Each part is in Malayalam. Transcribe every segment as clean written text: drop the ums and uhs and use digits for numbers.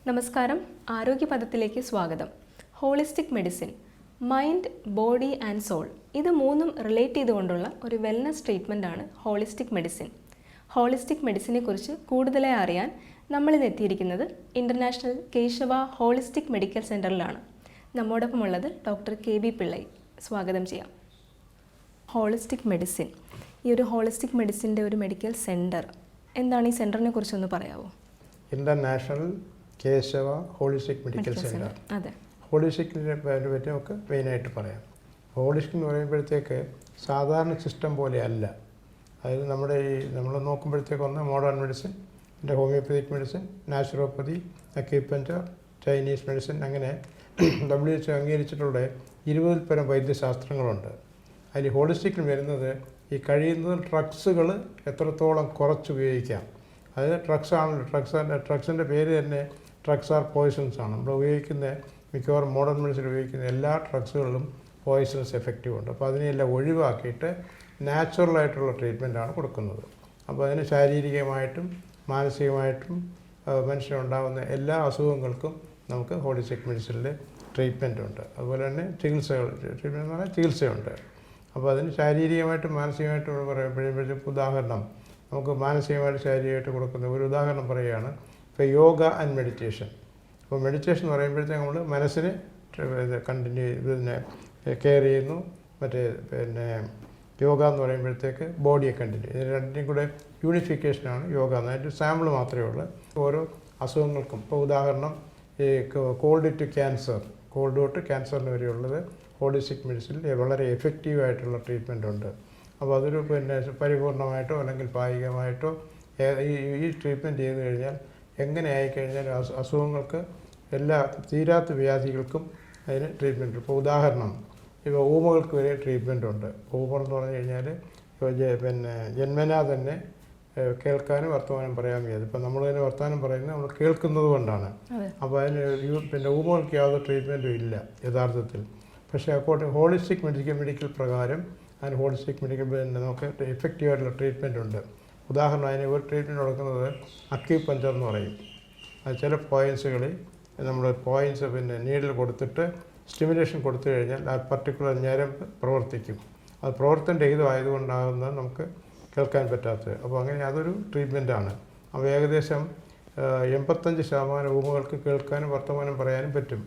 നമസ്കാരം, ആരോഗ്യപദത്തിലേക്ക് സ്വാഗതം. Holistic medicine, mind, body and soul, ഇത് മൂന്നും റിലേറ്റ് ചെയ്തുകൊണ്ടുള്ള ഒരു വെൽനസ് ട്രീറ്റ്മെൻറ്റാണ് ഹോളിസ്റ്റിക് മെഡിസിൻ. ഹോളിസ്റ്റിക് മെഡിസിനെ കുറിച്ച് കൂടുതലായി അറിയാൻ നമ്മളിന്ന് എത്തിയിരിക്കുന്നത് ഇൻ്റർനാഷണൽ കേശവ ഹോളിസ്റ്റിക് മെഡിക്കൽ സെൻ്ററിലാണ്. നമ്മോടൊപ്പമുള്ളത് ഡോക്ടർ KB പിള്ളൈ. സ്വാഗതം ചെയ്യാം. ഹോളിസ്റ്റിക് മെഡിസിൻ, ഈ ഒരു ഹോളിസ്റ്റിക് മെഡിസിൻ്റെ ഒരു മെഡിക്കൽ സെൻറ്റർ എന്താണ്? ഈ സെൻറ്ററിനെ കുറിച്ചൊന്ന് പറയാമോ? International Keshava holistic medical center. അതെ, ഹോളിസ്റ്റിക്കിനെ പറ്റി നമുക്ക് മെയിനായിട്ട് പറയാം. ഹോളിസ്റ്റിക് എന്ന് പറയുമ്പോഴത്തേക്ക് സാധാരണ സിസ്റ്റം പോലെ അല്ല. അതായത് നമ്മൾ നോക്കുമ്പോഴത്തേക്ക് ഒന്ന് മോഡേൺ മെഡിസിൻ, പിന്നെ homoeopathic medicine, naturopathy, acupuncture, Chinese medicine, അങ്ങനെ WHO അംഗീകരിച്ചിട്ടുള്ള 20-ൽ പരം വൈദ്യശാസ്ത്രങ്ങളുണ്ട്. അതിൽ ഹോളിസ്റ്റിക്കിൽ വരുന്നത് ഈ കഴിയുന്നത് ഡ്രഗ്സുകൾ എത്രത്തോളം കുറച്ചുപയോഗിക്കാം. അതായത് ഡ്രഗ്സിൻ്റെ പേര് തന്നെ ഡ്രഗ്സ് ആർ പോയ്സൺസ് ആണ്. നമ്മൾ ഉപയോഗിക്കുന്ന മിക്കവാറും മോഡേൺ മെഡിസിൻ ഉപയോഗിക്കുന്ന എല്ലാ ഡ്രഗ്സുകളിലും പോയ്സൺസ് എഫക്റ്റീവ് ഉണ്ട്. അപ്പോൾ അതിനെല്ലാം ഒഴിവാക്കിയിട്ട് നാച്ചുറലായിട്ടുള്ള ട്രീറ്റ്മെൻറ്റാണ് കൊടുക്കുന്നത്. അപ്പോൾ അതിന് ശാരീരികമായിട്ടും മാനസികമായിട്ടും മനുഷ്യനുണ്ടാകുന്ന എല്ലാ അസുഖങ്ങൾക്കും നമുക്ക് ഹോളിസ്റ്റിക് മെഡിസിനിൽ ട്രീറ്റ്മെൻ്റ് ഉണ്ട്. അതുപോലെ തന്നെ ട്രീറ്റ്മെൻറ്റ് എന്ന് പറഞ്ഞാൽ ചികിത്സയുണ്ട്. അപ്പോൾ അതിന് ശാരീരികമായിട്ടും മാനസികമായിട്ടും പറയുമ്പോഴത്തേക്കും ഉദാഹരണം നമുക്ക് മാനസികമായിട്ട് ശാരീരികമായിട്ട് കൊടുക്കുന്ന ഒരു ഉദാഹരണം പറയുകയാണ്. ഇപ്പോൾ യോഗ ആൻഡ് മെഡിറ്റേഷൻ. അപ്പോൾ മെഡിറ്റേഷൻ എന്ന് പറയുമ്പോഴത്തേക്ക് നമ്മൾ മനസ്സിന് ഇതിനെ കെയർ ചെയ്യുന്നു. പിന്നെ യോഗ എന്ന് പറയുമ്പോഴത്തേക്ക് ബോഡിയെ കണ്ടിന്യൂ. ഇതിന് രണ്ടിനും കൂടെ യൂണിഫിക്കേഷനാണ് യോഗ. എന്നതിൻ്റെ സാമ്പിൾ മാത്രമേ ഉള്ളൂ. ഓരോ അസുഖങ്ങൾക്കും ഇപ്പോൾ ഉദാഹരണം ഈ കോൾഡ് ടു ക്യാൻസർ, കോൾഡ് തൊട്ട് ക്യാൻസറിന് വരെയുള്ളത് ഹോളിസ്റ്റിക് മെഡിസിനിൽ വളരെ എഫക്റ്റീവായിട്ടുള്ള ട്രീറ്റ്മെൻ്റ് ഉണ്ട്. അപ്പോൾ അതൊരു പരിപൂർണമായിട്ടോ അല്ലെങ്കിൽ ഭാഗികമായിട്ടോ ഈ ട്രീറ്റ്മെൻറ്റ് ചെയ്ത് കഴിഞ്ഞാൽ എങ്ങനെ ആയിക്കഴിഞ്ഞാൽ അസുഖങ്ങൾക്ക് എല്ലാ തീരാത്ത വ്യാധികൾക്കും അതിന് ട്രീറ്റ്മെൻറ്റ്. ഇപ്പോൾ ഉദാഹരണം ഇപ്പോൾ ഊമകൾക്ക് വരെ ട്രീറ്റ്മെൻ്റ് ഉണ്ട്. ഊമർ എന്ന് പറഞ്ഞു കഴിഞ്ഞാൽ പിന്നെ ജന്മനാ തന്നെ കേൾക്കാനും വർത്തമാനം പറയാൻ വയ്യാതെ. ഇപ്പം നമ്മൾ തന്നെ വർത്തമാനം പറയുന്നത് നമ്മൾ കേൾക്കുന്നത് കൊണ്ടാണ്. അപ്പോൾ അതിന് പിന്നെ ഊമകൾക്ക് യാതൊരു ട്രീറ്റ്മെൻറ്റും ഇല്ല യഥാർത്ഥത്തിൽ. പക്ഷേ ഹോളിസ്റ്റിക് മെഡിക്കൽ പ്രകാരം അതിന് ഹോളിസ്റ്റിക് മെഡിക്കൽ പിന്നെ നമുക്ക് എഫക്റ്റീവായിട്ടുള്ള ട്രീറ്റ്മെൻറ്റ് ഉണ്ട്. ഉദാഹരണം അതിന് ഒരു ട്രീറ്റ്മെൻറ്റ് കൊടുക്കുന്നത് അക്യൂപഞ്ചർ എന്ന് പറയും. അത് ചില പോയിൻറ്റ്സുകളിൽ നമ്മൾ പോയിൻറ്റ്സ് പിന്നെ നീഡിൽ കൊടുത്തിട്ട് സ്റ്റിമുലേഷൻ കൊടുത്തു കഴിഞ്ഞാൽ ആ പർട്ടിക്കുലർ ഞരമ്പ് പ്രവർത്തിക്കും. അത് പ്രവർത്തനരഹിതമായതുകൊണ്ടാകുന്നത് നമുക്ക് കേൾക്കാൻ പറ്റാത്തത്. അപ്പോൾ അങ്ങനെ അതൊരു ട്രീറ്റ്മെൻറ്റാണ്. അപ്പോൾ ഏകദേശം 85% ഊമകൾക്ക് കേൾക്കാനും വർത്തമാനം പറയാനും പറ്റും.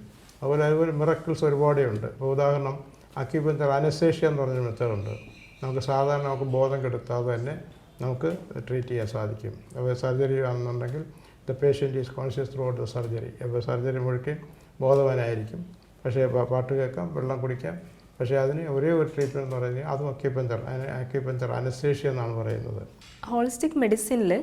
അതുപോലെ മിറക്കിൾസ് ഒരുപാടേ ഉണ്ട്. ഇപ്പോൾ ഉദാഹരണം അക്യൂപഞ്ചർ അനസ്തേഷ്യ എന്ന് പറഞ്ഞൊരു മെത്തേഡുണ്ട്. നമുക്ക് സാധാരണ നമുക്ക് ബോധം കെടുത്താതെ തന്നെ നമുക്ക് ട്രീറ്റ് ചെയ്യാൻ സാധിക്കും. അപ്പോൾ സർജറി ആണെന്നുണ്ടെങ്കിൽ the patient is conscious through out the surgery. അപ്പോൾ സർജറി മുഴുക്കെ ബോധവാനായിരിക്കും. പക്ഷേ പാട്ട് കേൾക്കാം, വെള്ളം കുടിക്കാം. പക്ഷേ അതിന് ഒരേ ഒരു ട്രീറ്റ്മെൻറ്റ് എന്ന് പറയുന്നത് അതും അക്യൂപഞ്ചർ അനസ്തേഷ്യ എന്നാണ് പറയുന്നത്. ഹോളിസ്റ്റിക് മെഡിസിനിൽ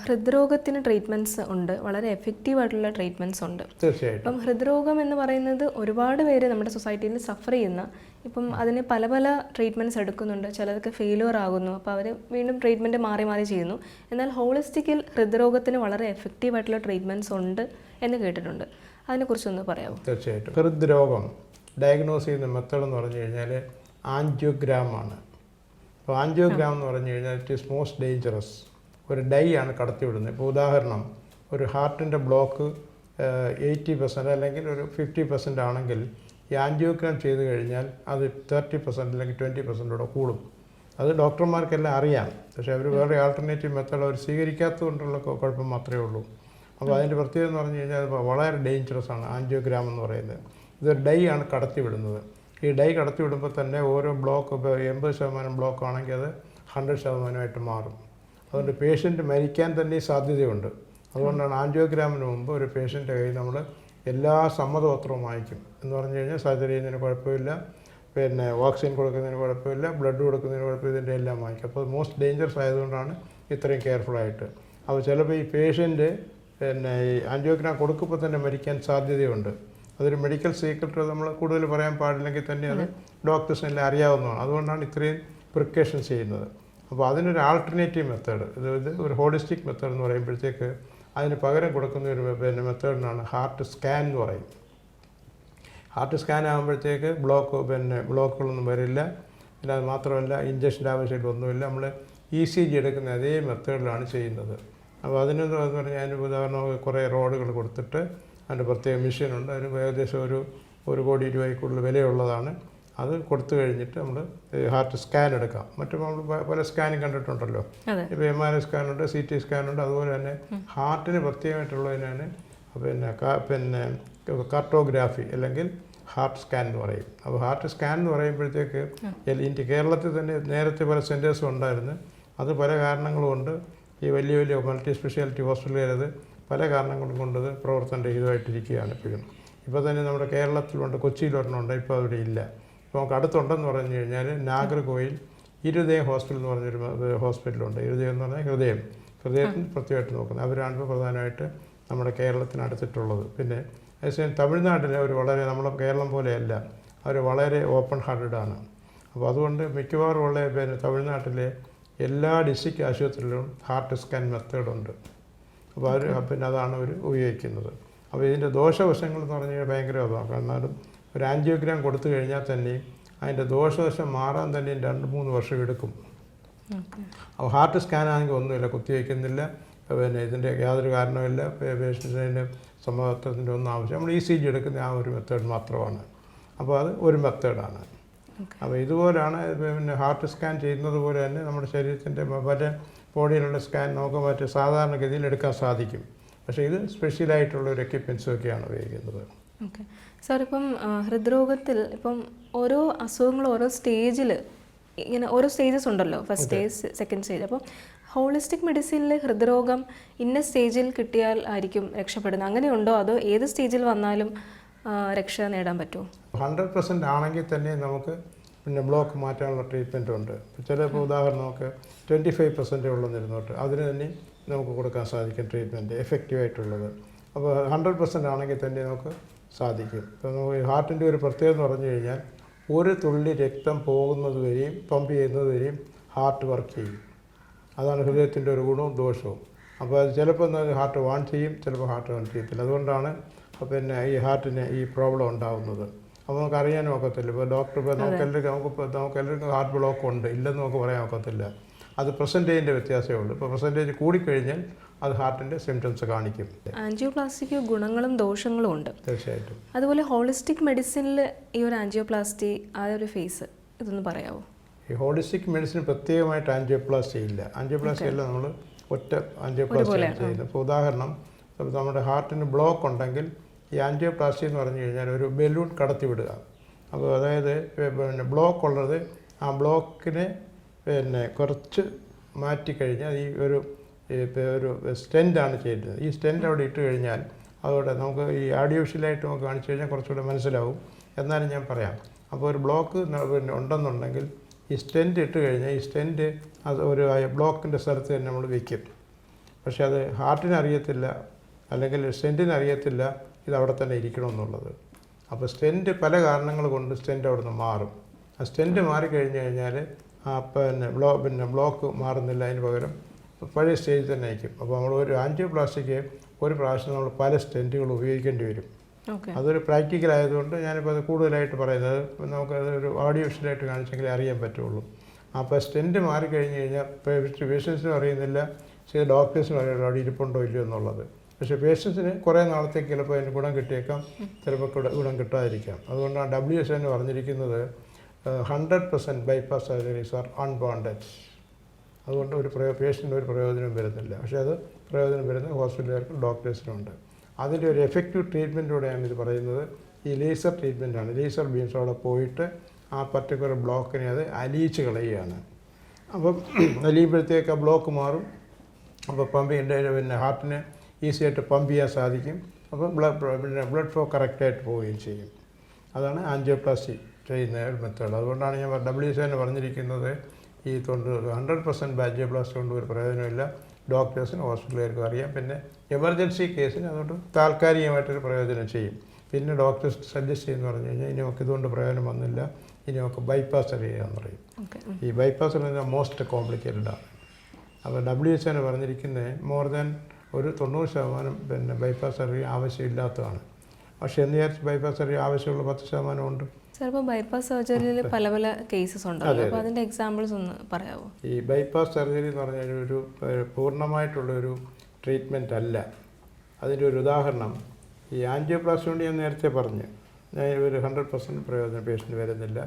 ഹൃദ്രോഗത്തിന് ട്രീറ്റ്മെൻറ്റ്സ് ഉണ്ട്, വളരെ എഫക്റ്റീവായിട്ടുള്ള ട്രീറ്റ്മെൻറ്റ്സ് ഉണ്ട്. തീർച്ചയായിട്ടും. ഇപ്പം ഹൃദ്രോഗം എന്ന് പറയുന്നത് ഒരുപാട് പേര് നമ്മുടെ സൊസൈറ്റിയിൽ സഫർ ചെയ്യുന്ന, ഇപ്പം അതിന് പല പല ട്രീറ്റ്മെൻറ്റ്സ് എടുക്കുന്നുണ്ട്. ചിലർക്ക് ഫെയിലിയർ ആകുന്നു, അപ്പോൾ അവർ വീണ്ടും ട്രീറ്റ്മെൻറ്റ് മാറി മാറി ചെയ്യുന്നു. എന്നാൽ ഹോളിസ്റ്റിക്കിൽ ഹൃദ്രോഗത്തിന് വളരെ എഫക്റ്റീവായിട്ടുള്ള ട്രീറ്റ്മെൻറ്റ്സ് ഉണ്ട് എന്ന് കേട്ടിട്ടുണ്ട്. അതിനെക്കുറിച്ചൊന്ന് പറയാമോ? തീർച്ചയായിട്ടും. ഹൃദ്രോഗം ഡയഗ്നോസ് ചെയ്യുന്ന മെത്തേഡ് എന്ന് പറഞ്ഞു കഴിഞ്ഞാൽ ആൻജിയോഗ്രാം ആണ്. അപ്പോൾ ആൻജിയോഗ്രാം എന്ന് പറഞ്ഞു കഴിഞ്ഞാൽ ഇറ്റ് ഈസ് മോസ്റ്റ് ഡേഞ്ചറസ്. ഒരു ഡൈ ആണ് കടത്തിവിടുന്നത്. ഇപ്പോൾ ഉദാഹരണം ഒരു ഹാർട്ടിൻ്റെ ബ്ലോക്ക് 80% അല്ലെങ്കിൽ ഒരു 50% ആണെങ്കിൽ ഈ ആൻജിയോഗ്രാം ചെയ്ത് കഴിഞ്ഞാൽ അത് 30% അല്ലെങ്കിൽ 20% കൂടും. അത് ഡോക്ടർമാർക്കെല്ലാം അറിയാം. പക്ഷേ അവർ വേറെ ആൾട്ടർനേറ്റീവ് മെത്തേഡ് അവർ സ്വീകരിക്കാത്തതുകൊണ്ടുള്ള കുഴപ്പം മാത്രമേ ഉള്ളൂ. അപ്പോൾ അതിൻ്റെ പ്രത്യേകത എന്ന് പറഞ്ഞു കഴിഞ്ഞാൽ വളരെ ഡേഞ്ചറസ് ആണ് ആൻജിയോഗ്രാം എന്ന് പറയുന്നത്. ഇതൊരു ഡൈ ആണ് കടത്തിവിടുന്നത്. ഈ ഡൈ കടത്തിവിടുമ്പോൾ തന്നെ ഓരോ ബ്ലോക്ക് ഇപ്പോൾ 80% ബ്ലോക്ക് ആണെങ്കിൽ അത് 100% മാറും. അതുകൊണ്ട് പേഷ്യൻ്റ് മരിക്കാൻ തന്നെ സാധ്യതയുണ്ട്. അതുകൊണ്ടാണ് ആൻജിയോഗ്രാമിന് മുമ്പ് ഒരു പേഷ്യൻ്റെ കയ്യിൽ നമ്മൾ എല്ലാ സമ്മതപത്രവും വാങ്ങിക്കും. എന്ന് പറഞ്ഞു കഴിഞ്ഞാൽ സർജറി ചെയ്യുന്നതിന് കുഴപ്പമില്ല, പിന്നെ വാക്സിൻ കൊടുക്കുന്നതിന് കുഴപ്പമില്ല, ബ്ലഡ് കൊടുക്കുന്നതിന് കുഴപ്പമില്ല, ഇതിൻ്റെ എല്ലാം വാങ്ങിക്കും. അപ്പോൾ മോസ്റ്റ് ഡേഞ്ചറസ് ആയതുകൊണ്ടാണ് ഇത്രയും കെയർഫുള്ളായിട്ട്. അപ്പോൾ ചിലപ്പോൾ ഈ പേഷ്യൻ്റ് പിന്നെ ഈ ആൻജിയോഗ്രാം കൊടുക്കുമ്പോൾ തന്നെ മരിക്കാൻ സാധ്യതയുണ്ട്. അതൊരു മെഡിക്കൽ സീക്രട്ട് നമ്മൾ കൂടുതൽ പറയാൻ പാടില്ലെങ്കിൽ തന്നെ അത് ഡോക്ടേഴ്സിനെല്ലാം അറിയാവുന്നതാണ്. അതുകൊണ്ടാണ് ഇത്രയും പ്രിക്കോഷൻസ് ചെയ്യുന്നത്. അപ്പോൾ അതിനൊരു ആൾട്ടർനേറ്റീവ് മെത്തേഡ്, ഇത് ഒരു ഹോളിസ്റ്റിക് മെത്തേഡ് എന്ന് പറയുമ്പോഴത്തേക്ക് അതിന് പകരം കൊടുക്കുന്ന ഒരു പിന്നെ മെത്തേഡിനാണ് ഹാർട്ട് സ്കാൻ എന്ന് പറയും. ഹാർട്ട് സ്കാൻ ആകുമ്പോഴത്തേക്ക് ബ്ലോക്കുകളൊന്നും വരില്ല. പിന്നെ അത് മാത്രമല്ല ഇഞ്ചക്ഷൻ്റെ ആവശ്യമൊന്നുമില്ല. നമ്മൾ ECG എടുക്കുന്ന അതേ മെത്തേഡിലാണ് ചെയ്യുന്നത്. അപ്പോൾ അതിനെന്ന് പറഞ്ഞാൽ അതിന് ഉദാഹരണം കുറേ റോഡുകൾ കൊടുത്തിട്ട് അതിൻ്റെ പ്രത്യേക മെഷീനുണ്ട്. അതിന് ഏകദേശം ഒരു കോടി രൂപയ്ക്കുള്ളിൽ വിലയുള്ളതാണ്. അത് കൊടുത്തു കഴിഞ്ഞിട്ട് നമ്മൾ ഹാർട്ട് സ്കാൻ എടുക്കാം. മറ്റു നമ്മൾ പല സ്കാനിങ് കണ്ടിട്ടുണ്ടല്ലോ. ഇപ്പോൾ MRI സ്കാനുണ്ട്, CT സ്കാനുണ്ട്. അതുപോലെ തന്നെ ഹാർട്ടിന് പ്രത്യേകമായിട്ടുള്ളതിനാണ് പിന്നെ കാർട്ടോഗ്രാഫി അല്ലെങ്കിൽ ഹാർട്ട് സ്കാൻ എന്ന് പറയും. അപ്പോൾ ഹാർട്ട് സ്കാൻ എന്ന് പറയുമ്പോഴത്തേക്ക് ഇന്ത്യ കേരളത്തിൽ തന്നെ നേരത്തെ പല സെൻറ്റേഴ്സും ഉണ്ടായിരുന്നു. അത് പല കാരണങ്ങളും കൊണ്ട് ഈ വലിയ വലിയ മൾട്ടി സ്പെഷ്യാലിറ്റി ഹോസ്പിറ്റലുകാരത് പല കാരണങ്ങളും കൊണ്ടത് പ്രവർത്തനരഹിതമായിട്ടിരിക്കുകയാണ് ഇപ്പോഴും. ഇപ്പോൾ തന്നെ നമ്മുടെ കേരളത്തിലുണ്ട്, കൊച്ചിയിലൊരെണ്ണമുണ്ട്, ഇപ്പോൾ അവിടെ ഇല്ല. ഇപ്പോൾ നമുക്ക് അടുത്തുണ്ടെന്ന് പറഞ്ഞു കഴിഞ്ഞാൽ നാഗർകോയിൽ ഇരുദയം ഹോസ്പിറ്റൽ എന്ന് പറഞ്ഞൊരു ഹോസ്പിറ്റലുണ്ട്. ഇരുദയം എന്ന് പറഞ്ഞാൽ ഹൃദയത്തിന് പ്രത്യേകമായിട്ട് നോക്കുന്നത്. അവരാണ് ഇപ്പോൾ പ്രധാനമായിട്ട് നമ്മുടെ കേരളത്തിനടുത്തിട്ടുള്ളത്. പിന്നെ അതേസമയം തമിഴ്നാട്ടിൽ അവർ വളരെ നമ്മുടെ കേരളം പോലെയല്ല, അവർ വളരെ ഓപ്പൺ ഹാർട്ടഡാണ്. അപ്പോൾ അതുകൊണ്ട് മിക്കവാറും ഉള്ള തമിഴ്നാട്ടിലെ എല്ലാ ഡിസ്ട്രിക്ട് ആശുപത്രിയിലും ഹാർട്ട് സ്കാൻ മെത്തേഡുണ്ട്. അപ്പോൾ അവർ പിന്നെ അതാണ് അവർ ഉപയോഗിക്കുന്നത്. അപ്പോൾ ഇതിൻ്റെ ദോഷവശങ്ങൾ എന്ന് പറഞ്ഞു കഴിഞ്ഞാൽ ഭയങ്കര അതാണ്. കാരണം ഒരു ആൻജിയോഗ്രാം കൊടുത്തു കഴിഞ്ഞാൽ തന്നെയും അതിൻ്റെ ദോഷവശം മാറാൻ തന്നെയും 2-3 വർഷം എടുക്കും. അപ്പോൾ ഹാർട്ട് സ്കാൻ ആണെങ്കിൽ ഒന്നുമില്ല, കുത്തിവയ്ക്കുന്നില്ല, പിന്നെ ഇതിൻ്റെ യാതൊരു കാരണമില്ല, പേഷ്യൻസിൻ്റെ സമ്മതത്തിൻ്റെ ഒന്നും ആവശ്യം. നമ്മൾ ECG എടുക്കുന്ന ആ ഒരു മെത്തേഡ് മാത്രമാണ്. അപ്പോൾ അത് ഒരു മെത്തേഡാണ്. അപ്പോൾ ഇതുപോലെയാണ് പിന്നെ ഹാർട്ട് സ്കാൻ ചെയ്യുന്നത് പോലെ തന്നെ നമ്മുടെ ശരീരത്തിൻ്റെ പല ബോഡിയിലുള്ള സ്കാൻ നമുക്ക് മറ്റ് സാധാരണഗതിയിൽ എടുക്കാൻ സാധിക്കും. പക്ഷേ ഇത് സ്പെഷ്യലായിട്ടുള്ള ഒരു എക്യുപ്മെൻറ്റ്സും ഒക്കെയാണ് ഉപയോഗിക്കുന്നത്. ഓക്കെ സാർ, ഇപ്പം ഹൃദ്രോഗത്തിൽ ഇപ്പം ഓരോ അസുഖങ്ങളും ഓരോ സ്റ്റേജിൽ ഇങ്ങനെ ഓരോ സ്റ്റേജസ് ഉണ്ടല്ലോ, ഫസ്റ്റ് സ്റ്റേജ്, സെക്കൻഡ് സ്റ്റേജ്. അപ്പോൾ ഹോളിസ്റ്റിക് മെഡിസിനിൽ ഹൃദ്രോഗം ഇന്ന സ്റ്റേജിൽ കിട്ടിയാൽ ആയിരിക്കും രക്ഷപ്പെടുന്നത്, അങ്ങനെയുണ്ടോ? അതോ ഏത് സ്റ്റേജിൽ വന്നാലും രക്ഷ നേടാൻ പറ്റുമോ? 100% ആണെങ്കിൽ തന്നെ നമുക്ക് പിന്നെ ബ്ലോക്ക് മാറ്റാനുള്ള ട്രീറ്റ്മെൻറ്റ് ഉണ്ട്. ചിലപ്പോൾ ഉദാഹരണം നമുക്ക് 25% ഉള്ളെന്നിരുന്നോട്ട് അതിന് തന്നെ നമുക്ക് കൊടുക്കാൻ സാധിക്കും ട്രീറ്റ്മെൻറ്റ് എഫക്റ്റീവായിട്ടുള്ളത്. അപ്പോൾ 100% ആണെങ്കിൽ തന്നെ നമുക്ക് സാധിക്കും. ഇപ്പോൾ നമുക്ക് ഹാർട്ടിൻ്റെ ഒരു പ്രത്യേകത എന്ന് പറഞ്ഞു കഴിഞ്ഞാൽ ഒരു തുള്ളി രക്തം പോകുന്നത് വരെയും പമ്പ് ചെയ്യുന്നത് വരെയും ഹാർട്ട് വർക്ക് ചെയ്യും. അതാണ് ഹൃദയത്തിൻ്റെ ഒരു ഗുണവും ദോഷവും. അപ്പോൾ അത് ചിലപ്പോൾ ഹാർട്ട് വാൺ ചെയ്യും, ചിലപ്പോൾ ഹാർട്ട് വാൺ ചെയ്യത്തില്ല. അതുകൊണ്ടാണ് പിന്നെ ഈ ഹാർട്ടിന് ഈ പ്രോബ്ലം ഉണ്ടാകുന്നത്. അപ്പോൾ നമുക്ക് അറിയാനും ഒക്കത്തില്ല. ഇപ്പോൾ ഡോക്ടർ ഇപ്പോൾ നമുക്കെല്ലാവർക്കും ഹാർട്ട് ബ്ലോക്ക് ഉണ്ട്, ഇല്ലെന്ന് നമുക്ക് പറയാൻ ഒക്കത്തില്ല. അത് പെർസെൻറ്റേജിൻ്റെ വ്യത്യാസമേ ഉള്ളൂ. ഇപ്പോൾ പെർസെൻറ്റേജ് കൂടിക്കഴിഞ്ഞാൽ അത് ഹാർട്ടിൻ്റെ സിംറ്റംസ് കാണിക്കും. ആൻജിയോപ്ലാസ്റ്റിക്ക് ഗുണങ്ങളും ദോഷങ്ങളും ഉണ്ട് തീർച്ചയായിട്ടും. അതുപോലെ ഹോളിസ്റ്റിക് മെഡിസിനിൽ ഈ ഒരു ആൻജിയോപ്ലാസ്റ്റി ആ ഒരു ഫേസ് ഇതൊന്ന് പറയാമോ? ഈ ഹോളിസ്റ്റിക് മെഡിസിൻ പ്രത്യേകമായിട്ട് ആൻജിയോപ്ലാസ്റ്റി ഇല്ല. ആൻജിയോപ്ലാസ്റ്റി എല്ലാം നമ്മൾ ഒറ്റ ആൻജിയോപ്ലാസ്റ്റി ചെയ്യുന്നത്. ഇപ്പോൾ ഉദാഹരണം നമ്മുടെ ഹാർട്ടിന് ബ്ലോക്ക് ഉണ്ടെങ്കിൽ ഈ ആൻജിയോപ്ലാസ്റ്റി എന്ന് പറഞ്ഞു കഴിഞ്ഞാൽ ഒരു ബലൂൺ കടത്തി വിടുക. അപ്പോൾ അതായത് പിന്നെ ബ്ലോക്ക് ഉള്ളത് ആ ബ്ലോക്കിനെ പിന്നെ കുറച്ച് മാറ്റിക്കഴിഞ്ഞാൽ ഈ ഒരു സ്റ്റെൻറ്റാണ് ചെയ്യുന്നത്. ഈ സ്റ്റെൻറ്റ് അവിടെ ഇട്ട് കഴിഞ്ഞാൽ അതോടെ നമുക്ക് ഈ ആഡിയോ വിഷ്വലായിട്ട് നമുക്ക് കാണിച്ചു കഴിഞ്ഞാൽ കുറച്ചുകൂടെ മനസ്സിലാവും. എന്നാലും ഞാൻ പറയാം. അപ്പോൾ ഒരു ബ്ലോക്ക് പിന്നെ ഉണ്ടെന്നുണ്ടെങ്കിൽ ഈ സ്റ്റെൻറ്റ് ഇട്ട് കഴിഞ്ഞാൽ ഈ സ്റ്റെൻറ്റ് അത് ഒരു ബ്ലോക്കിൻ്റെ സ്ഥലത്ത് തന്നെ നമ്മൾ വയ്ക്കും. പക്ഷേ അത് ഹാർട്ടിന് അറിയത്തില്ല, അല്ലെങ്കിൽ സ്റ്റെൻറ്റിന് അറിയത്തില്ല ഇത് അവിടെ തന്നെ ഇരിക്കണമെന്നുള്ളത്. അപ്പോൾ സ്റ്റെൻറ്റ് പല കാരണങ്ങൾ കൊണ്ട് സ്റ്റെൻറ്റ് അവിടെ നിന്ന് മാറും. ആ സ്റ്റെൻറ്റ് മാറിക്കഴിഞ്ഞ് കഴിഞ്ഞാൽ പിന്നെ ബ്ലോക്ക് മാറുന്നില്ല, അതിന് പകരം പഴയ സ്റ്റേജിൽ തന്നെ ആയിരിക്കും. അപ്പോൾ നമ്മൾ ഒരു ആൻജിയോപ്ലാസ്റ്റിക്ക് ഒരു പ്രാവശ്യം നമ്മൾ പല സ്റ്റെൻറ്റുകൾ ഉപയോഗിക്കേണ്ടി വരും. അതൊരു പ്രാക്ടിക്കൽ ആയതുകൊണ്ട് ഞാനിപ്പോൾ അത് കൂടുതലായിട്ട് പറയുന്നത് നമുക്കത് ഒരു ഓഡിയോ വിഷ്വലായിട്ട് കാണിച്ചെങ്കിലേ അറിയാൻ പറ്റുള്ളൂ. അപ്പോൾ സ്റ്റെൻറ്റ് മാറിക്കഴിഞ്ഞ് കഴിഞ്ഞാൽ പേഷ്യൻസിനും അറിയുന്നില്ല, ചില ഡോക്ടേഴ്സിനും അറിയാം അവിടെ ഇരിപ്പുണ്ടോ ഇല്ലയോ എന്നുള്ളത്. പക്ഷേ പേഷ്യൻസിന് കുറേ നാളത്തേക്ക് ചിലപ്പോൾ അതിന് ഗുണം കിട്ടിയേക്കാം, ചിലപ്പോൾ ഗുണം കിട്ടാതിരിക്കാം. അതുകൊണ്ടാണ് WHO പറഞ്ഞിരിക്കുന്നത് 100% ബൈപ്പാസ് സർജറീസ് ആർ അൺവാണ്ടഡ്. അതുകൊണ്ട് ഒരു പേഷ്യൻ്റ് ഒരു പ്രയോജനം വരുന്നില്ല. പക്ഷേ അത് പ്രയോജനം വരുന്ന ഹോസ്പിറ്റലുകാർക്കും ഡോക്ടേഴ്സിനുണ്ട്. അതിൻ്റെ ഒരു എഫക്റ്റീവ് ട്രീറ്റ്മെൻറ്റോടെയാണ് ഇത് പറയുന്നത്. ഈ ലേസർ ട്രീറ്റ്മെൻറ്റാണ്. ലേസർ ബീംസ് അവിടെ പോയിട്ട് ആ പർട്ടിക്കുലർ ബ്ലോക്കിനെ അത് അലിയിച്ച് കളയുകയാണ്. അപ്പം അലിയുമ്പോഴത്തേക്ക് ആ ബ്ലോക്ക് മാറും. അപ്പോൾ പമ്പ് പിന്നെ ഹാർട്ടിന് ഈസി ആയിട്ട് പമ്പ് ചെയ്യാൻ സാധിക്കും. അപ്പോൾ ബ്ലഡ് ഫ്ലോ കറക്റ്റായിട്ട് പോവുകയും ചെയ്യും. അതാണ് ആൻജിയോപ്ലാസ്റ്റി ചെയ്യുന്ന ഒരു മെത്തേഡ്. അതുകൊണ്ടാണ് ഞാൻ WHO പറഞ്ഞിരിക്കുന്നത് ഈ 100% ആൻജിയോപ്ലാസ്റ്റി കൊണ്ട് ഒരു പ്രയോജനമില്ല. ഡോക്ടേഴ്സിനും ഹോസ്പിറ്റലുകാർക്കും അറിയാം. പിന്നെ എമർജൻസി കേസിന് അതുകൊണ്ട് താൽക്കാലികമായിട്ടൊരു പ്രയോജനം ചെയ്യും. പിന്നെ ഡോക്ടേഴ്സ് സജസ്റ്റ് ചെയ്യുമെന്ന് പറഞ്ഞു കഴിഞ്ഞാൽ ഇനി നമുക്ക് ഇതുകൊണ്ട് പ്രയോജനം വന്നില്ല, ഇനി നമുക്ക് ബൈപ്പാസ് ചെയ്യാമെന്ന് പറയും. ഈ ബൈപ്പാസ് എന്ന് പറഞ്ഞാൽ മോസ്റ്റ് കോംപ്ലിക്കേറ്റഡാണ്. അപ്പോൾ WHO പറഞ്ഞിരിക്കുന്നത് മോർ ദാൻ ഒരു 90% പിന്നെ ബൈപ്പാസ് സർജറി ആവശ്യമില്ലാത്തതാണ്. പക്ഷേ എന്ന് വിചാരിച്ച് ബൈപ്പാസ് സർജറി ആവശ്യമുള്ള 10% ഉണ്ട്. ചിലപ്പോൾ ബൈപ്പാസ് സർജറിയിൽ പല പല കേസസ് ഉണ്ടല്ലോ, അപ്പോൾ അതിൻ്റെ എക്സാമ്പിൾസ് ഒന്ന് പറയാമോ? ഈ ബൈപ്പാസ് സർജറി എന്ന് പറഞ്ഞാൽ ഒരു പൂർണ്ണമായിട്ടുള്ളൊരു ട്രീറ്റ്മെൻറ്റ് അല്ല. അതിൻ്റെ ഒരു ഉദാഹരണം ഈ ആൻജിയോപ്ലാസ്റ്റി കൊണ്ട് ഞാൻ നേരത്തെ പറഞ്ഞു, ഞാൻ ഒരു 100% പ്രയോജനം പേഷ്യൻ്റ് വരുന്നില്ല.